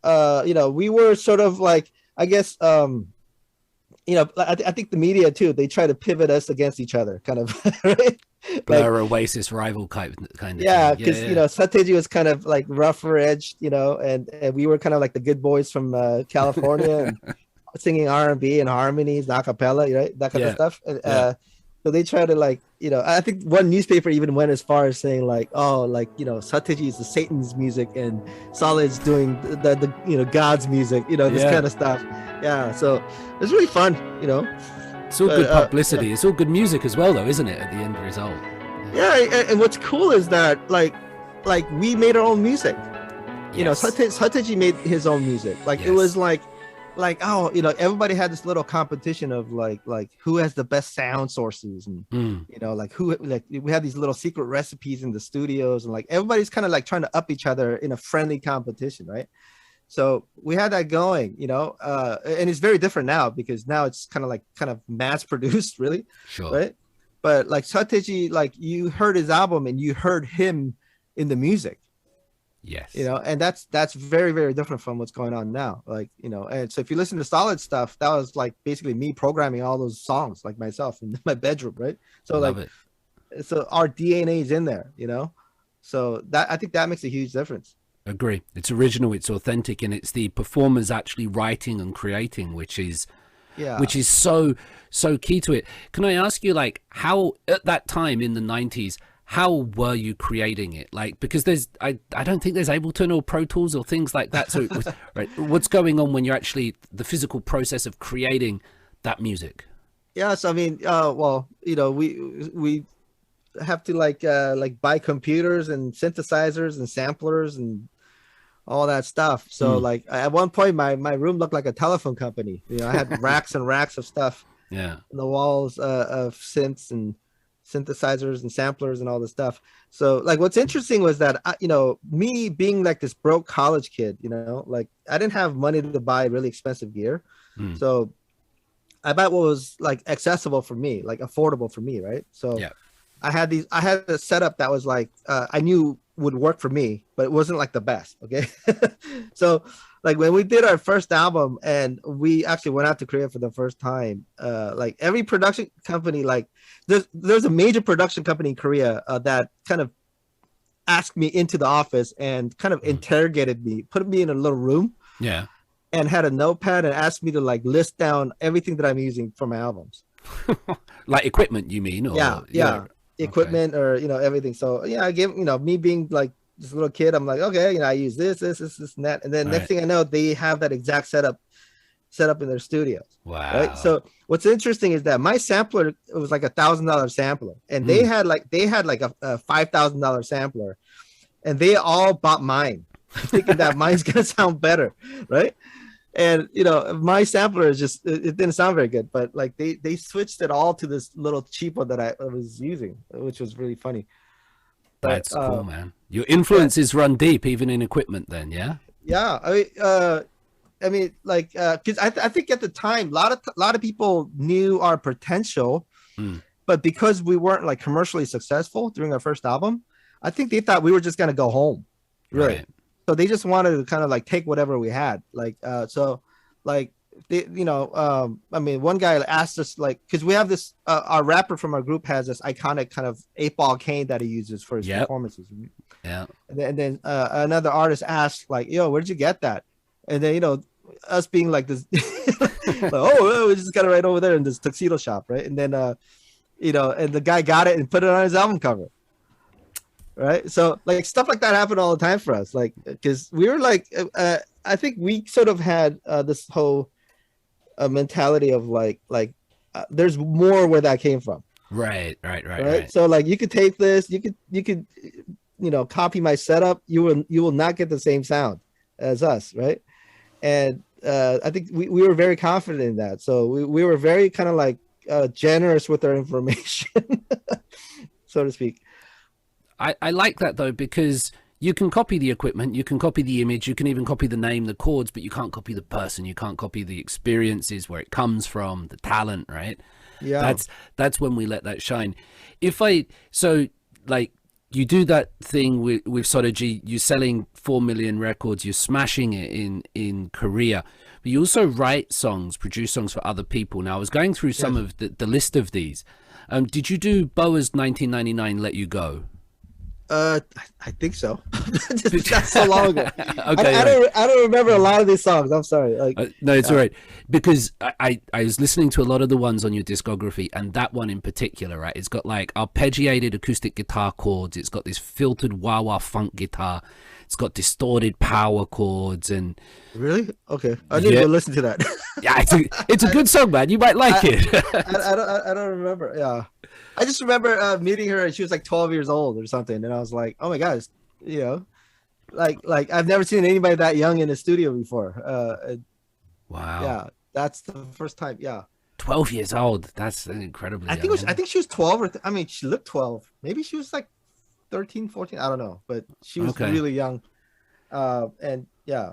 you know, we were sort of like, I guess, you know, I think the media too, they try to pivot us against each other, kind of, right? Blur Oasis rival kind of thing. Because you know, Sateji was kind of like rougher edged, you know, and we were kind of like the good boys from California, and singing R&B and harmonies, a cappella, right? That kind of stuff. And, so they try to like, you know, I think one newspaper even went as far as saying like, oh, like, you know, Sateji is the Satan's music and Solid's doing the you know, God's music, you know, this kind of stuff. Yeah, so it's really fun, you know. It's all good publicity. It's all good music as well, though, isn't it? At the end result. Yeah, and what's cool is that like we made our own music. You know, Sateji made his own music. Like it was like oh, you know, everybody had this little competition of like who has the best sound sources, and you know, like we had these little secret recipes in the studios, and like everybody's kind of like trying to up each other in a friendly competition, right? So we had that going, you know, and it's very different now because now it's kind of mass produced, really, right? But like Sateji, like you heard his album and you heard him in the music. Yes. You know, and that's very, very different from what's going on now. Like, you know, and so if you listen to Solid stuff, that was like basically me programming all those songs like myself in my bedroom, right? So so our DNA is in there, you know? So that, I think that makes a huge difference. Agree. It's original, it's authentic, and it's the performers actually writing and creating, which is so key to it. Can I ask you, like, how at that time in the 90s, how were you creating it? Like, because I don't think there's Ableton or Pro Tools or things like that. So right, what's going on when you're actually the physical process of creating that music? Yes, I mean, well, you know, we have to like buy computers and synthesizers and samplers and all that stuff. So like at one point my room looked like a telephone company. You know, I had racks and racks of stuff on the walls of synths and synthesizers and samplers and all this stuff. So like what's interesting was that you know, me being like this broke college kid, you know, like I didn't have money to buy really expensive gear. So I bought what was like accessible for me, like affordable for me, right? So I had a setup that was like I knew would work for me, but it wasn't like the best. Okay. So like when we did our first album and we actually went out to Korea for the first time, like every production company, like there's a major production company in Korea that kind of asked me into the office and kind of interrogated me, put me in a little room, and had a notepad and asked me to like list down everything that I'm using for my albums. Like equipment, you mean? Or, equipment, or you know, everything. So I gave, you know, me being like this little kid, I'm like, okay, you know, I use this and that, and then next thing I know, they have that exact setup set up in their studios. Wow. Right. So what's interesting is that my sampler, it was like $1,000 sampler, and they had like a $5,000 sampler, and they all bought mine, thinking that mine's gonna sound better, right? And my sampler is just it didn't sound very good, but like they switched it all to this little cheap one that I was using, which was really funny. That's cool, man. Your influences run deep, even in equipment. Then, yeah. Yeah, I mean, like, because I think at the time, a lot of people knew our potential, but because we weren't like commercially successful during our first album, I think they thought we were just gonna go home, really. Right. So they just wanted to kind of like take whatever we had, like, so, like, they, I mean, one guy asked us, like, because we have this, our rapper from our group has this iconic kind of 8-ball cane that he uses for his performances. Yeah. And then another artist asked, like, yo, where'd you get that? And then, us being like this, like, we just got it right over there in this tuxedo shop, right? And then, and the guy got it and put it on his album cover, right? So, like, stuff like that happened all the time for us, like, because we were like, I think we sort of had this whole mentality of like there's more where that came from. Right. So, like, you could take this, you could copy my setup, you will not get the same sound as us, right? And I think we were very confident in that. So we were very kind of like generous with our information, so to speak. I like that, though, because you can copy the equipment, you can copy the image, you can even copy the name, the chords, but you can't copy the person, you can't copy the experiences, where it comes from, the talent, right? Yeah. That's when we let that shine. So, like, you do that thing with Sodaji, you're selling 4 million records, you're smashing it in Korea, but you also write songs, produce songs for other people. Now, I was going through some of the list of these. Did you do Boa's 1999 Let You Go? I think so. That's so long ago. Okay, I don't remember a lot of these songs. I'm sorry. Like, no, it's all right, because I was listening to a lot of the ones on your discography, and that one in particular, right? It's got like arpeggiated acoustic guitar chords. It's got this filtered wah-wah funk guitar. It's got distorted power chords and. Really? Okay, I need to go listen to that. Yeah, it's a good song, man. You might like it. I don't remember. Yeah. I just remember meeting her, and she was like 12 years old or something, and I was like, "Oh my gosh, like I've never seen anybody that young in a studio before." Wow. Yeah, that's the first time. Yeah. 12 years old. That's incredibly. I think she was 12 or I mean, she looked 12. Maybe she was like 13, 14. I don't know, but she was really young. And yeah,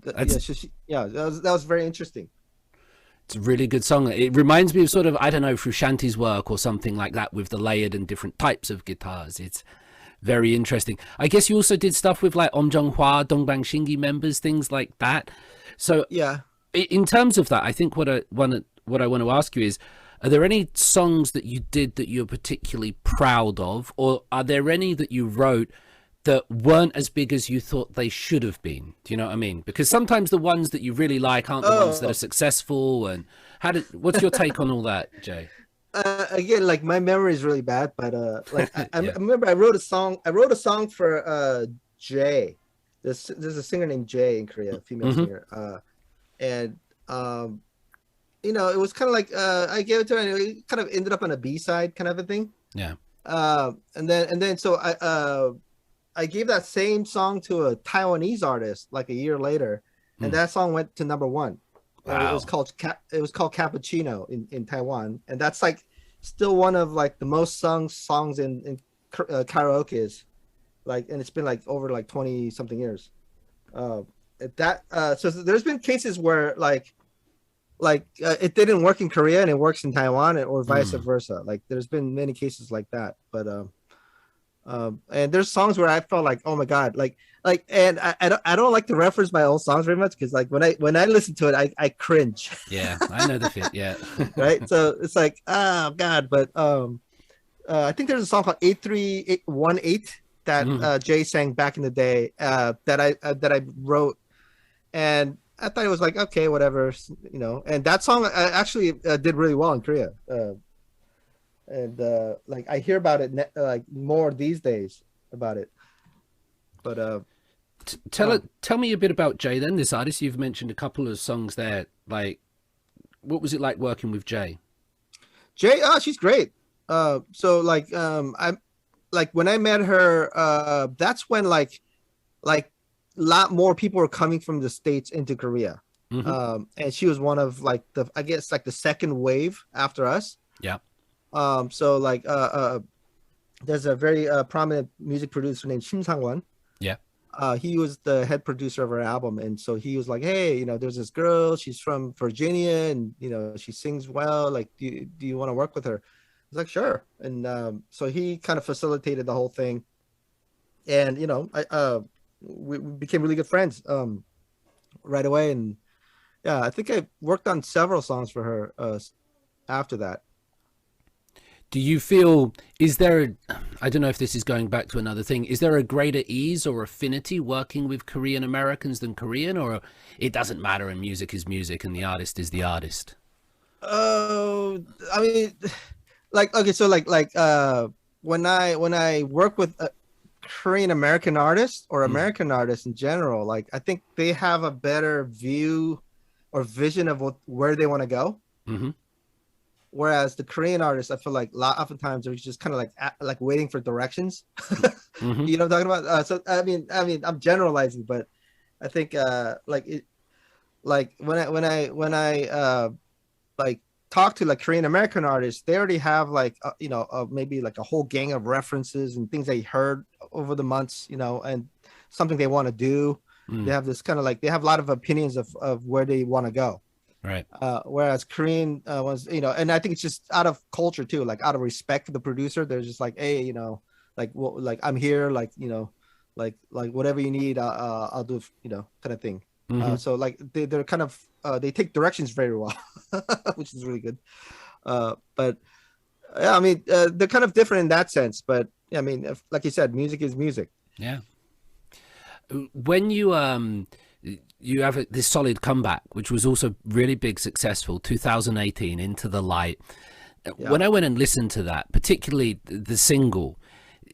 that was very interesting. It's a really good song. It reminds me of sort of, I don't know, Frusciante's work or something like that, with the layered and different types of guitars. It's very interesting. I guess you also did stuff with like Om Jong-hwa, Dongbang Shingi members, things like that. So yeah, in terms of that, I think what I want to ask you is, are there any songs that you did that you're particularly proud of, or are there any that you wrote that weren't as big as you thought they should have been? Do you know what I mean? Because sometimes the ones that you really like aren't the ones that are successful. And what's your take on all that, Jay? Again, like, my memory is really bad, but like I remember I wrote a song for Jae. There's a singer named Jae in Korea, a female singer. And it was kind of like I gave it to her, and it kind of ended up on a B-side kind of a thing. Yeah. And then so I gave that same song to a Taiwanese artist like a year later, and that song went to #1. Wow. It was called Cappuccino in Taiwan, and that's like still one of like the most sung songs in karaoke's, like, and it's been like over like 20 something years. So there's been cases where like it didn't work in Korea and it works in Taiwan, or vice versa. Like, there's been many cases like that, but and there's songs where I felt like, oh my god, and I don't like to reference my own songs very much, because like when I listen to it, I cringe. Yeah, I know the fit. Yeah. Right. So it's like, oh god, but I think there's a song called 8318 that Jay sang back in the day, that I wrote, and I thought it was like, okay, whatever, and that song actually did really well in Korea. And like I hear about it like more these days about it, but Tell me a bit about Jae then, this artist. You've mentioned a couple of songs there. Like, what was it like working with Jae? Jae, she's great. So like I'm like when I met her, that's when like a lot more people were coming from the States into Korea. And she was one of like I guess like the second wave after us. Yeah. So like there's a very prominent music producer named Kim Sang-won. Yeah. He was the head producer of our album, and so he was like, hey, there's this girl, she's from Virginia, and she sings well, like do you want to work with her? I was like, sure. And so he kind of facilitated the whole thing, and we became really good friends right away. And yeah, I think I worked on several songs for her after that. Do you feel, I don't know if this is going back to another thing, is there a greater ease or affinity working with Korean Americans than Korean, or it doesn't matter and music is music and the artist is the artist? Oh, I mean, like, okay, so like when I work with Korean American artists or American artists in general, like I think they have a better view or vision of where they want to go. Whereas the Korean artists, I feel like oftentimes they're just kind of like waiting for directions. You know what I'm talking about? So I mean, I'm generalizing, but I think like when I like talk to like Korean American artists, they already have like maybe like a whole gang of references and things they heard over the months, and something they want to do. They have this kind of like, they have a lot of opinions of where they want to go. Right. Whereas Korean was, and I think it's just out of culture too, like out of respect for the producer. They're just like, hey, like, well, like I'm here, like, like whatever you need, I'll do, kind of thing. So like they're kind of, they take directions very well, which is really good. But yeah, I mean, they're kind of different in that sense, but I mean, like you said, music is music. Yeah. When you have this solid comeback, which was also really big, successful, 2018, Into the Light. Yeah. When I went and listened to that, particularly the single,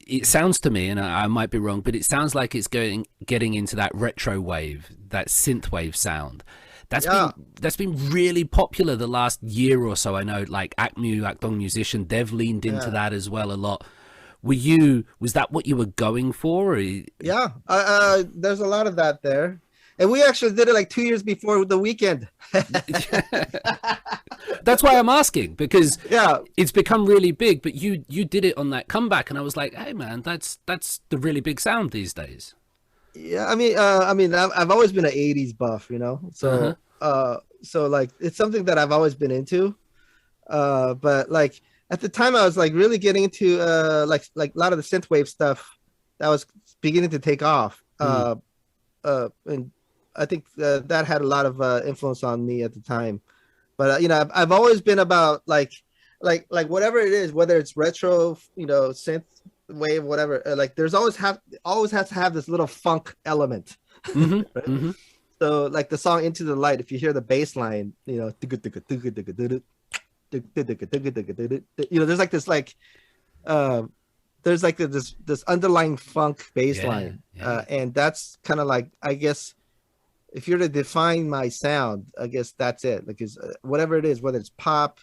it sounds to me, and I might be wrong, but it sounds like it's getting into that retro wave, that synth wave sound. That's been really popular the last year or so. I know, like Actong Musician, they've leaned into that as well a lot. Was that what you were going for? Yeah, there's a lot of that there. And we actually did it like 2 years before The Weeknd. That's why I'm asking, because it's become really big, but you did it on that comeback, and I was like, hey man, that's the really big sound these days. Yeah, I mean, I've always been an 80s buff, so so like it's something that I've always been into. But like at the time I was like really getting into like a lot of the synthwave stuff that was beginning to take off. And I think that had a lot of influence on me at the time. But I've always been about like whatever it is, whether it's retro, synth wave, whatever. Like there's always has to have this little funk element. Right? So like the song Into the Light, if you hear the bass line, there's like this like there's like this underlying funk bass line, and that's kind of like, I guess, if you're to define my sound, I guess that's it. Like, whatever it is, whether it's pop,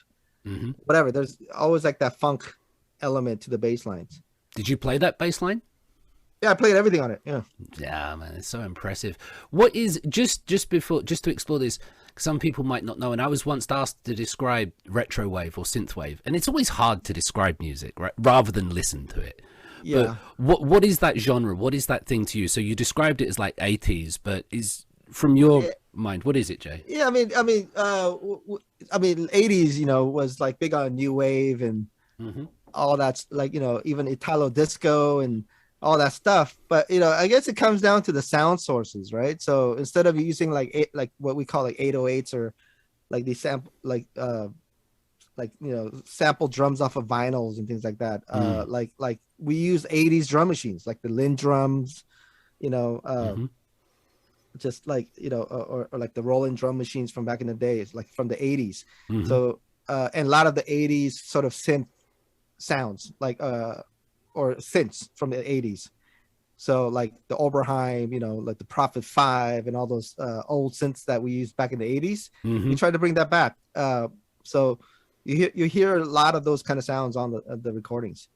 whatever, there's always like that funk element to the bass lines. Did you play that bass line? Yeah, I played everything on it. Yeah, man, it's so impressive. What is just to explore this? Some people might not know, and I was once asked to describe retro wave or synth wave, and it's always hard to describe music, right? Rather than listen to it. Yeah. But what is that genre? What is that thing to you? So you described it as like 80s, but from your mind, what is it, Jae? Yeah, I mean, 80s, was like big on new wave and all that's like, even Italo disco and all that stuff. But I guess it comes down to the sound sources, right? So instead of using like what we call like 808s or like these sample sample drums off of vinyls and things like that, like we use 80s drum machines, like the Linn drums, just like or like the Roland drum machines from back in the days, like from the 80s. So and a lot of the 80s sort of synth sounds, like or synths from the 80s. So like the Oberheim, like the Prophet 5 and all those old synths that we used back in the 80s. We tried to bring that back. So you hear a lot of those kind of sounds on the recordings.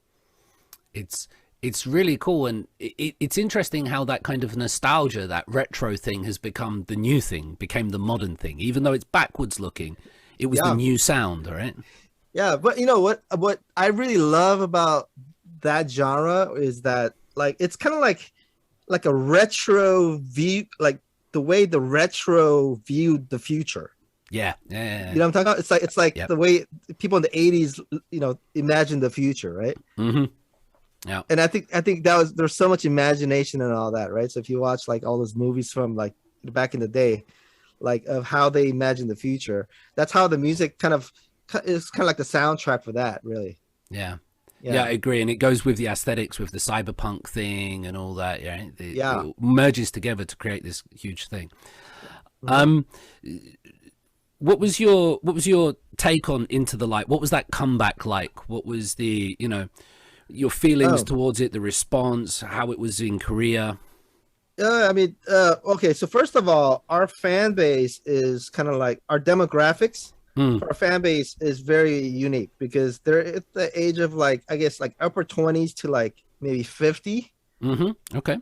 It's really cool, and it's interesting how that kind of nostalgia, that retro thing, has become the new thing, became the modern thing. Even though it's backwards looking, it was the new sound, right? Yeah, but you know what I really love about that genre is that like it's kind of like a retro view, like the way the retro viewed the future. Yeah. You know what I'm talking about? It's like the way people in the 80s, imagined the future, right? Yeah. And I think there's so much imagination and all that, right? So if you watch like all those movies from like back in the day, like of how they imagine the future, that's how the music is kind of like the soundtrack for that, really. Yeah, I agree. And it goes with the aesthetics, with the cyberpunk thing and all that. Yeah, it merges together to create this huge thing. What was your take on Into the Light? What was that comeback like? What was the your feelings towards it, the response, how it was in Korea? Okay, so first of all, our fan base is kind of like our demographics. Our fan base is very unique because they're at the age of like, I guess, like upper 20s to like maybe 50. Okay.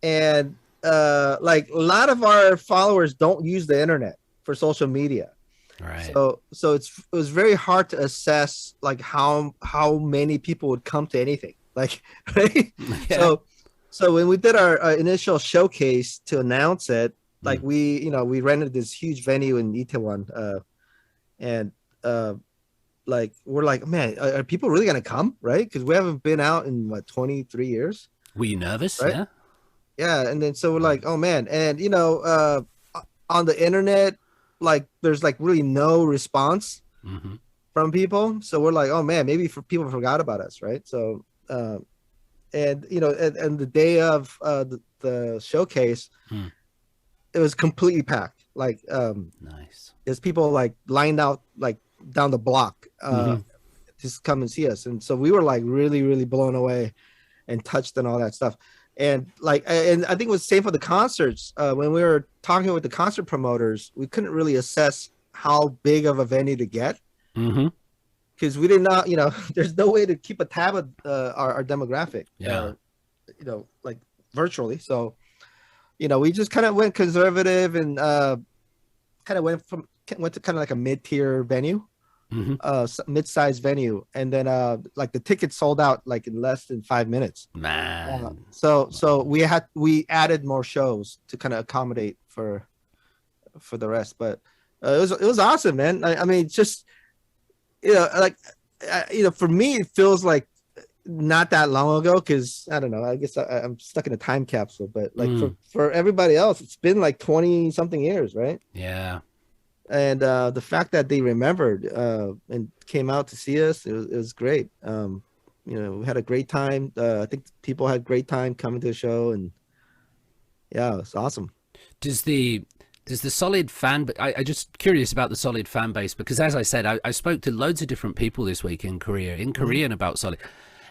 And like a lot of our followers don't use the internet for social media. Right. So it was very hard to assess like how many people would come to anything, like, right? Yeah. So when we did our initial showcase to announce it, like we rented this huge venue in Itaewon, and like we're like, man, are people really gonna come, right? Because we haven't been out in 23 years. Were you nervous? Right? Yeah, and then so we're like, oh man, and on the internet, like there's like really no response from people, so we're like, oh man, maybe people forgot about us, right? So and the day of the showcase, it was completely packed. Like nice. There's people like lined out like down the block just come and see us, and so we were like really, really blown away and touched and all that stuff. And and I think it was the same for the concerts. When we were talking with the concert promoters, we couldn't really assess how big of a venue to get because we did not, there's no way to keep a tab of our demographic, like virtually. So, we just kind of went conservative and kind of went to kind of like a mid-tier venue, mid-sized venue, and then like the tickets sold out like in less than 5 minutes. Man. So we added more shows to kind of accommodate for the rest, but it was awesome, man. I mean, just for me it feels like not that long ago because I don't know. I guess I'm stuck in a time capsule, but like for everybody else, it's been like 20 something years, right? Yeah. And the fact that they remembered and came out to see us, it was great. We had a great time. I think people had a great time coming to the show, and yeah, it's awesome. Does the solid fan? I just curious about the solid fan base because, as I said, I spoke to loads of different people this week in Korean about solid,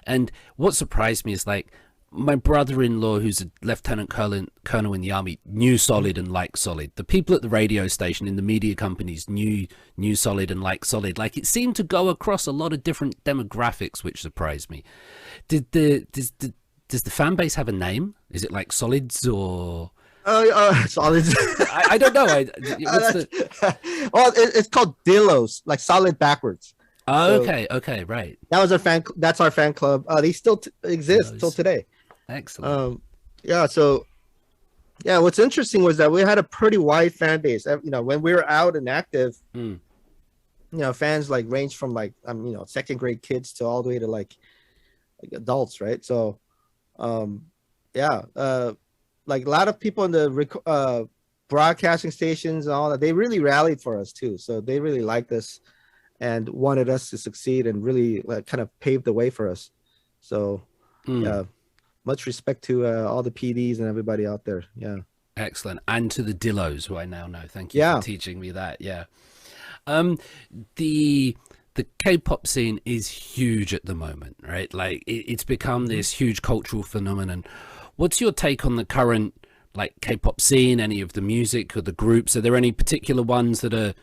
and what surprised me is like my brother-in-law, who's a lieutenant colonel in the army, knew solid and liked solid. The people at the radio station, in the media companies, knew solid and liked solid. Like it seemed to go across a lot of different demographics, which surprised me. Does the fan base have a name? Is it like Solids or? Solids. I don't know. Well, it's called Dillos, like solid backwards. Oh, okay, right. That's our fan club. They still exist till today. Excellent. So what's interesting was that we had a pretty wide fan base. When we were out and active, fans like range from like second grade kids to all the way to like adults, right? So like a lot of people in the broadcasting stations and all that, they really rallied for us too. So they really liked us and wanted us to succeed and really kind of paved the way for us. So much respect to all the PDs and everybody out there. Yeah. Excellent. And to the Dillos, who I now know. Thank you for teaching me that. Yeah. The K-pop scene is huge at the moment, right? Like it's become this huge cultural phenomenon. What's your take on the current like K-pop scene? Any of the music or the groups? Are there any particular ones that are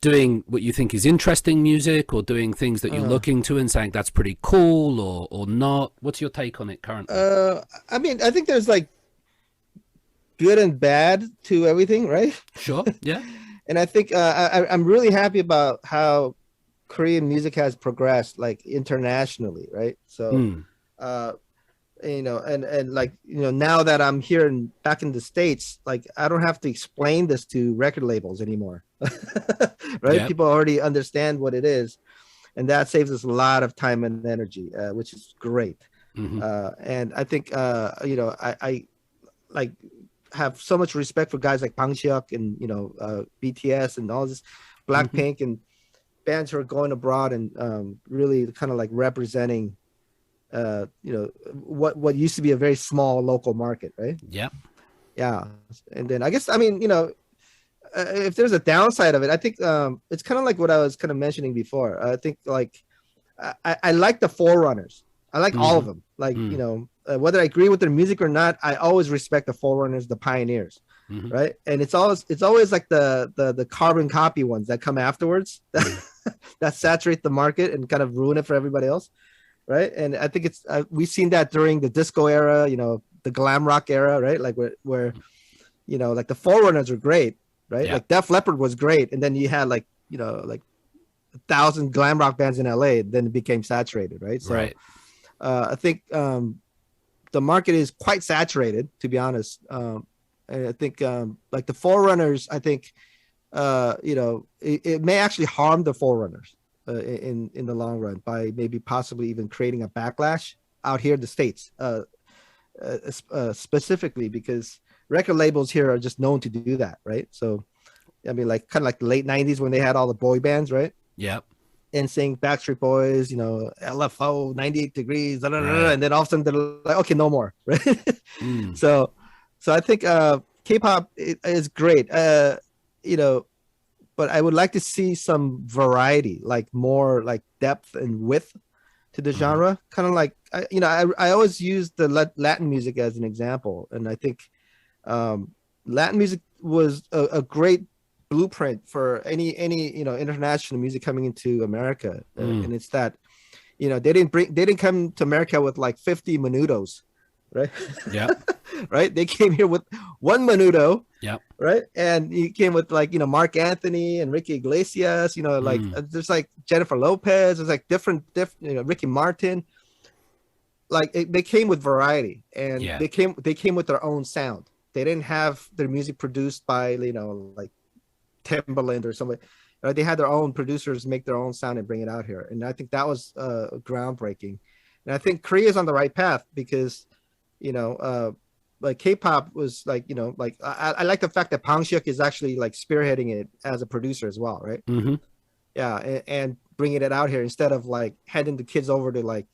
doing what you think is interesting music, or doing things that you're looking to and saying that's pretty cool, or not? What's your take on it currently? I mean, I think there's like good and bad to everything, right? Sure. Yeah. And I think I'm really happy about how Korean music has progressed, like internationally, right? So, you know, and like, you know, now that I'm here and back in the States, like I don't have to explain this to record labels anymore, right? Yep. People already understand what it is, and that saves us a lot of time and energy, which is great. And I think, you know, I like have so much respect for guys like HyungSuk and, you know, BTS and all this, Blackpink and bands who are going abroad and really kind of like representing, you know, what used to be a very small local market, right? Yeah. Yeah. And then I guess, I mean, you know, if there's a downside of it, I think it's kind of like what I was kind of mentioning before. I think like I like the forerunners. I like all of them. Like, you know, whether I agree with their music or not, I always respect the forerunners, the pioneers, right? And it's always like the carbon copy ones that come afterwards that saturate the market and kind of ruin it for everybody else, right? And I think it's we've seen that during the disco era, you know, the glam rock era, right? Like where you know, like the forerunners were great, right? Yeah. Like Def Leppard was great, and then you had like, you know, like 1,000 glam rock bands in LA, then it became saturated, right? So Right. I think the market is quite saturated, to be honest. And I think like the forerunners, I think you know, it may actually harm the forerunners in the long run by maybe possibly even creating a backlash out here in the States, specifically because record labels here are just known to do that, right? So I mean, like kind of like the late 90s when they had all the boy bands, right? Yep. NSYNC, Backstreet Boys, you know, LFO, 98 Degrees, da, da, da, Right. and then all of a sudden they're like, okay, no more, right? So I think K-pop is great, you know, but I would like to see some variety, like more like depth and width to the genre. Kind of like, you know, I always use the Latin music as an example, and I think Latin music was a great blueprint for any you know, international music coming into America, and it's that, you know, they didn't come to America with like 50 menudos, right? Yeah. Right, they came here with one menudo, Yeah. right? And you came with like, you know, Mark Anthony and Ricky Iglesias, you know, like there's like Jennifer Lopez, there's like different you know, Ricky Martin, like they came with variety, and they came with their own sound. They didn't have their music produced by, you know, like Timbaland or somebody. They had their own producers make their own sound and bring it out here, and I think that was groundbreaking. And I think Korea is on the right path because, you know, like K-pop was like, you know, like I like the fact that HyungSuk is actually like spearheading it as a producer as well, right? Yeah, and bringing it out here instead of like handing the kids over to like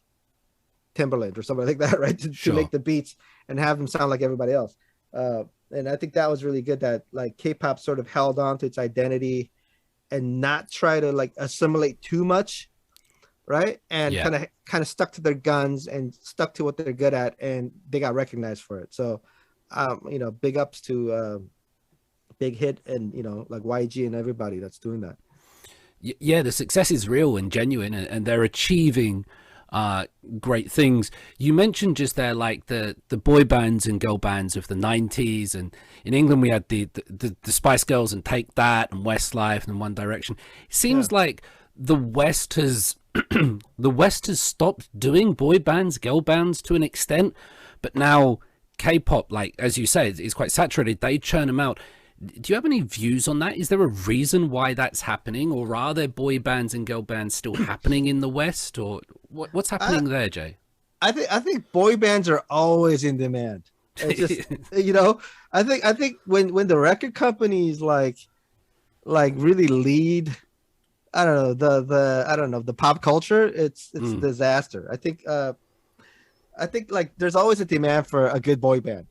Timbaland or somebody like that, right? To make the beats and have them sound like everybody else. And I think that was really good that like K-pop sort of held on to its identity and not try to like assimilate too much, right? And kind of stuck to their guns and stuck to what they're good at, and they got recognized for it. So, you know, big ups to Big Hit and, you know, like YG and everybody that's doing that. Yeah, the success is real and genuine, and they're achieving great things. You mentioned just there like the boy bands and girl bands of the 90s, and in England we had the Spice Girls and Take That and Westlife and One Direction. It seems like the West has the West has stopped doing boy bands, girl bands to an extent, but now K-pop, like as you say, is quite saturated. They churn them out. Do you have any views on that? Is there a reason why that's happening, or are there boy bands and girl bands still happening in the West, or what's happening there, Jay? I think boy bands are always in demand. It's just you know, I think when the record companies like really lead, I don't know, the pop culture, it's a disaster. I think like there's always a demand for a good boy band.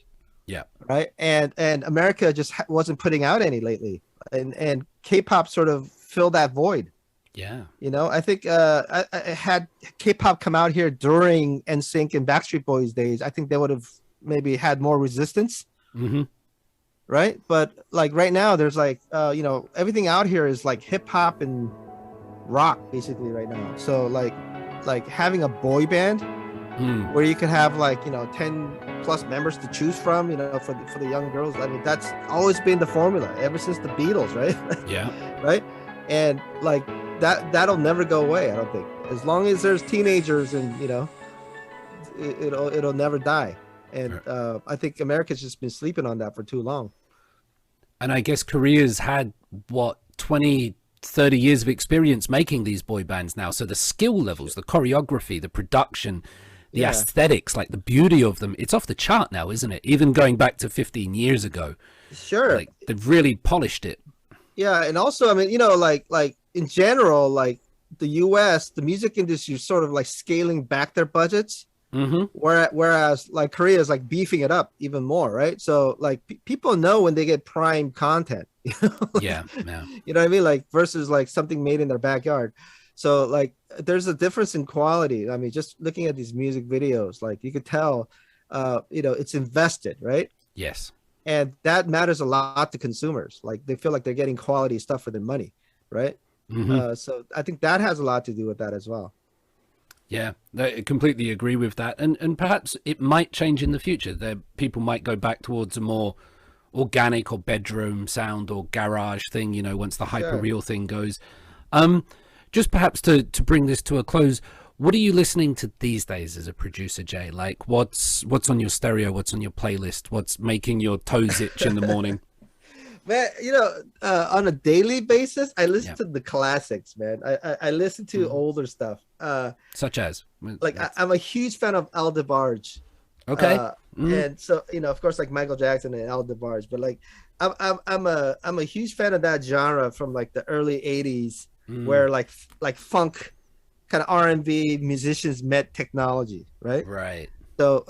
Yeah. Right. And America just wasn't putting out any lately, and K-pop sort of filled that void. Yeah. You know, I think I had K-pop come out here during NSYNC and Backstreet Boys days, I think they would have maybe had more resistance. Mm-hmm. Right. But like right now, there's like, you know, everything out here is like hip hop and rock basically right now. So like having a boy band where you can have like, you know, 10 plus members to choose from, you know, for the young girls. I mean, that's always been the formula ever since the Beatles, right? Yeah. Right. And like that'll never go away, I don't think. As long as there's teenagers, and you know, it'll never die. And I think America's just been sleeping on that for too long. And I guess Korea's had what 20, 30 years of experience making these boy bands now. So the skill levels, the choreography, the production, the aesthetics, like the beauty of them, it's off the chart now, isn't it? Even going back to 15 years ago. Sure. Like they've really polished it. Yeah. And also, I mean, you know, like in general, like the US, the music industry is sort of like scaling back their budgets. Mm-hmm. Whereas like Korea is like beefing it up even more, right? So like people know when they get prime content, you know? Yeah. You know what I mean? Like versus like something made in their backyard. So like there's a difference in quality. I mean, just looking at these music videos, like you could tell, you know, it's invested, right? Yes. And that matters a lot to consumers. Like they feel like they're getting quality stuff for their money, right? Mm-hmm. So I think that has a lot to do with that as well. Yeah, I completely agree with that. And perhaps it might change in the future. People might go back towards a more organic or bedroom sound or garage thing, you know, once the hyper-real thing goes. Just perhaps to bring this to a close, what are you listening to these days as a producer, Jay? Like what's on your stereo? What's on your playlist? What's making your toes itch in the morning? Man, you know, on a daily basis, I listen to the classics, man. I listen to older stuff. Such as? Like, I'm a huge fan of Al DeBarge. Okay. And so, you know, of course, like Michael Jackson and Al DeBarge, but like, I'm a huge fan of that genre from like the early 80s, where like funk, kind of R&B musicians met technology, right? Right. So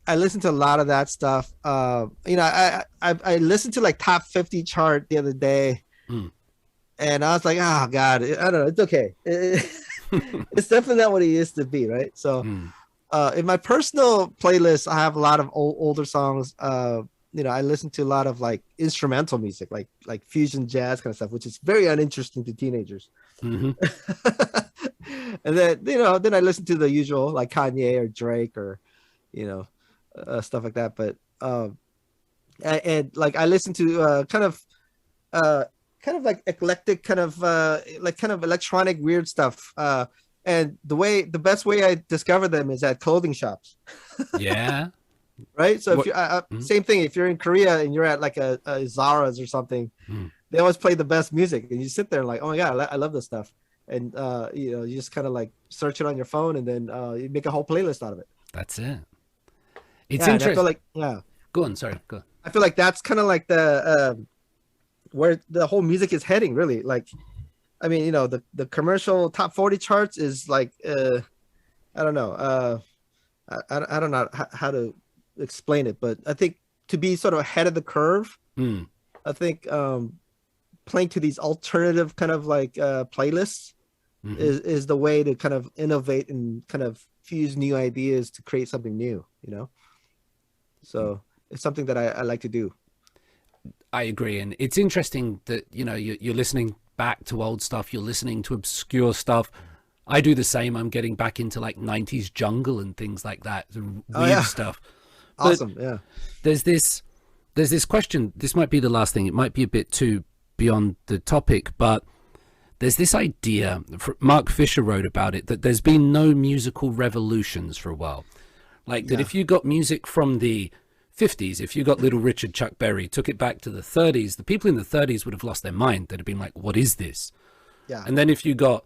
I listen to a lot of that stuff. You know, I listened to like top 50 chart the other day, and I was like, oh God, I don't know, it's okay. It's definitely not what it used to be, right? So in my personal playlist, I have a lot of older songs. You know, I listen to a lot of like instrumental music, like fusion jazz kind of stuff, which is very uninteresting to teenagers. And then, you know, then I listen to the usual like Kanye or Drake or, you know, stuff like that. But and like I listen to kind of like eclectic kind of electronic weird stuff. And the best way I discover them is at clothing shops. Yeah. Right. So if you same thing, if you're in Korea and you're at like a Zara's or something, they always play the best music, and you sit there and like, oh my God, I love this stuff. And you know, you just kind of like search it on your phone, and then you make a whole playlist out of it. That's it. It's interesting. I feel like, Go on. Sorry. Go on. I feel like that's kind of like the where the whole music is heading, really. Like, I mean, you know, the commercial top 40 charts is like, I don't know. I don't know how to explain it, but I think to be sort of ahead of the curve, I think playing to these alternative kind of like playlists is the way to kind of innovate and kind of fuse new ideas to create something new, you know? So it's something that I like to do. I agree. And it's interesting that, you know, you're listening back to old stuff. You're listening to obscure stuff. I do the same. I'm getting back into like 90s jungle and things like that. Weird stuff. Awesome. But there's this question. This might be the last thing. It might be a bit too beyond the topic, but there's this idea, Mark Fisher wrote about it, that there's been no musical revolutions for a while. Like that if you got music from the 50s, if you got Little Richard, Chuck Berry, took it back to the 30s, the people in the 30s would have lost their mind. They'd have been like, what is this? Yeah. And then if you got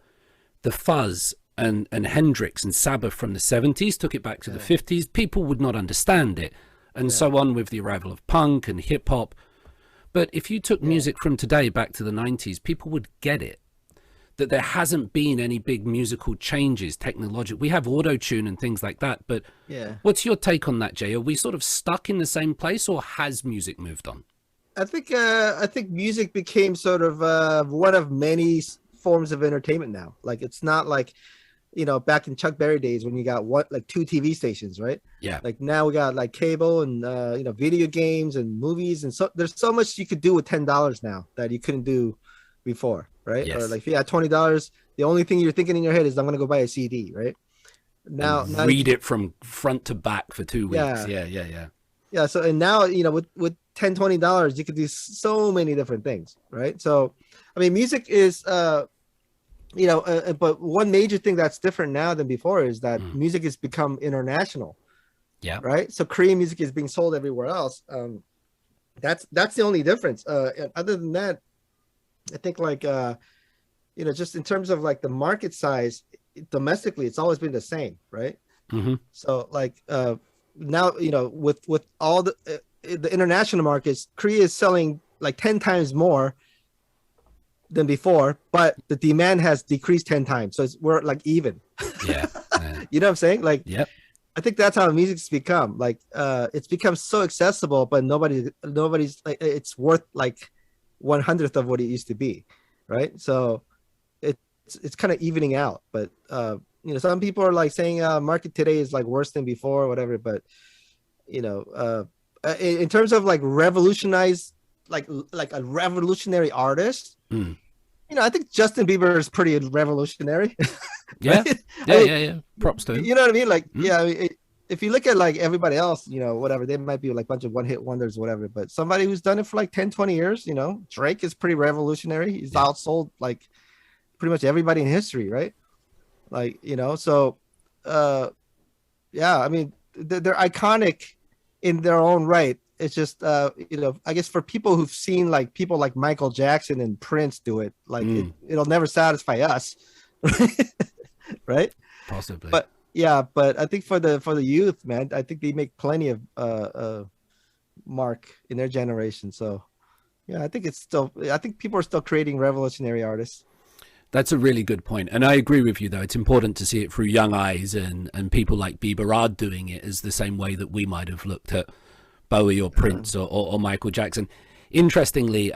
the Fuzz and Hendrix and Sabbath from the 70s, took it back to the 50s, people would not understand it. And so on with the arrival of punk and hip hop. But if you took music from today back to the 90s, people would get it. That there hasn't been any big musical changes, technological. We have auto-tune and things like that, but what's your take on that, Jay? Are we sort of stuck in the same place, or has music moved on? I think music became sort of one of many forms of entertainment now. Like it's not like back in Chuck Berry days when you got like 2 TV stations, right? Yeah. Like now we got like cable and video games and movies, and so there's so much you could do with $10 now that you couldn't do before, right? Yes. Or like if you had $20, the only thing you're thinking in your head is I'm gonna go buy a CD, right? Now read it from front to back for 2 weeks. Yeah. So and now with $10-20 you could do so many different things, right? So I mean music is but one major thing that's different now than before is that music has become international. Yeah. Right. So Korean music is being sold everywhere else. That's the only difference. Other than that, I think like just in terms of like the market size domestically, it's always been the same, right? So like now with all the international markets, Korea is selling like 10 times more than before, but the demand has decreased 10 times, so we're like even. Yeah. You know what I'm saying? Like, yep. I think that's how music's become. Like it's become so accessible, but nobody's like, it's worth like 1/100th of what it used to be, right? So it's kind of evening out. But some people are like saying market today is like worse than before or whatever, but in terms of like revolutionize like a revolutionary artist, I think Justin Bieber is pretty revolutionary. Yeah. Yeah. Props to him. You know what I mean? Like, if you look at like everybody else, whatever, they might be like a bunch of one-hit wonders or whatever, but somebody who's done it for like 10-20 years, Drake is pretty revolutionary. He's outsold like pretty much everybody in history, right? Like, so I mean, they're iconic in their own right. It's just I guess for people who've seen like people like Michael Jackson and Prince do it, like it'll never satisfy us. Right? Possibly. But I think for the youth, man, I think they make plenty of mark in their generation. So I think people are still creating revolutionary artists. That's a really good point. And I agree with you, though. It's important to see it through young eyes, and people like Bieber are doing it as the same way that we might have looked at Bowie or Prince or Michael Jackson. Interestingly,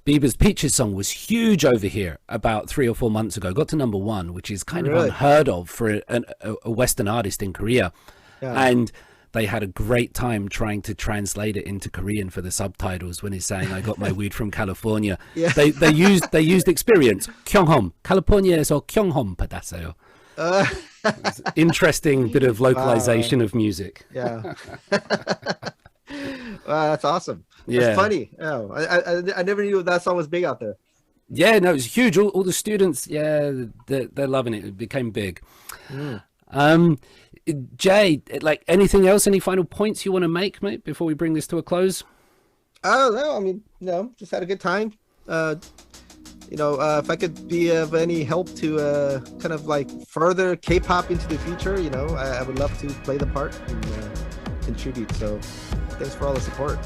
Bieber's Peaches song was huge over here about 3 or 4 months ago. Got to #1, which is kind of unheard of for a Western artist in Korea. Yeah. And they had a great time trying to translate it into Korean for the subtitles when he's saying, "I got my weed from California." Yeah. They used experience. 경험, California에서 경험 받았어요. Interesting bit of localization of music. Yeah. Wow, that's awesome. That's funny. Oh, I never knew that song was big out there. Yeah, no, it was huge. All the students, they're loving it. It became big. Jay, like anything else? Any final points you want to make, mate, before we bring this to a close? No, I mean, just had a good time. If I could be of any help to kind of like further K-pop into the future, I would love to play the part and contribute. So thanks for all the support.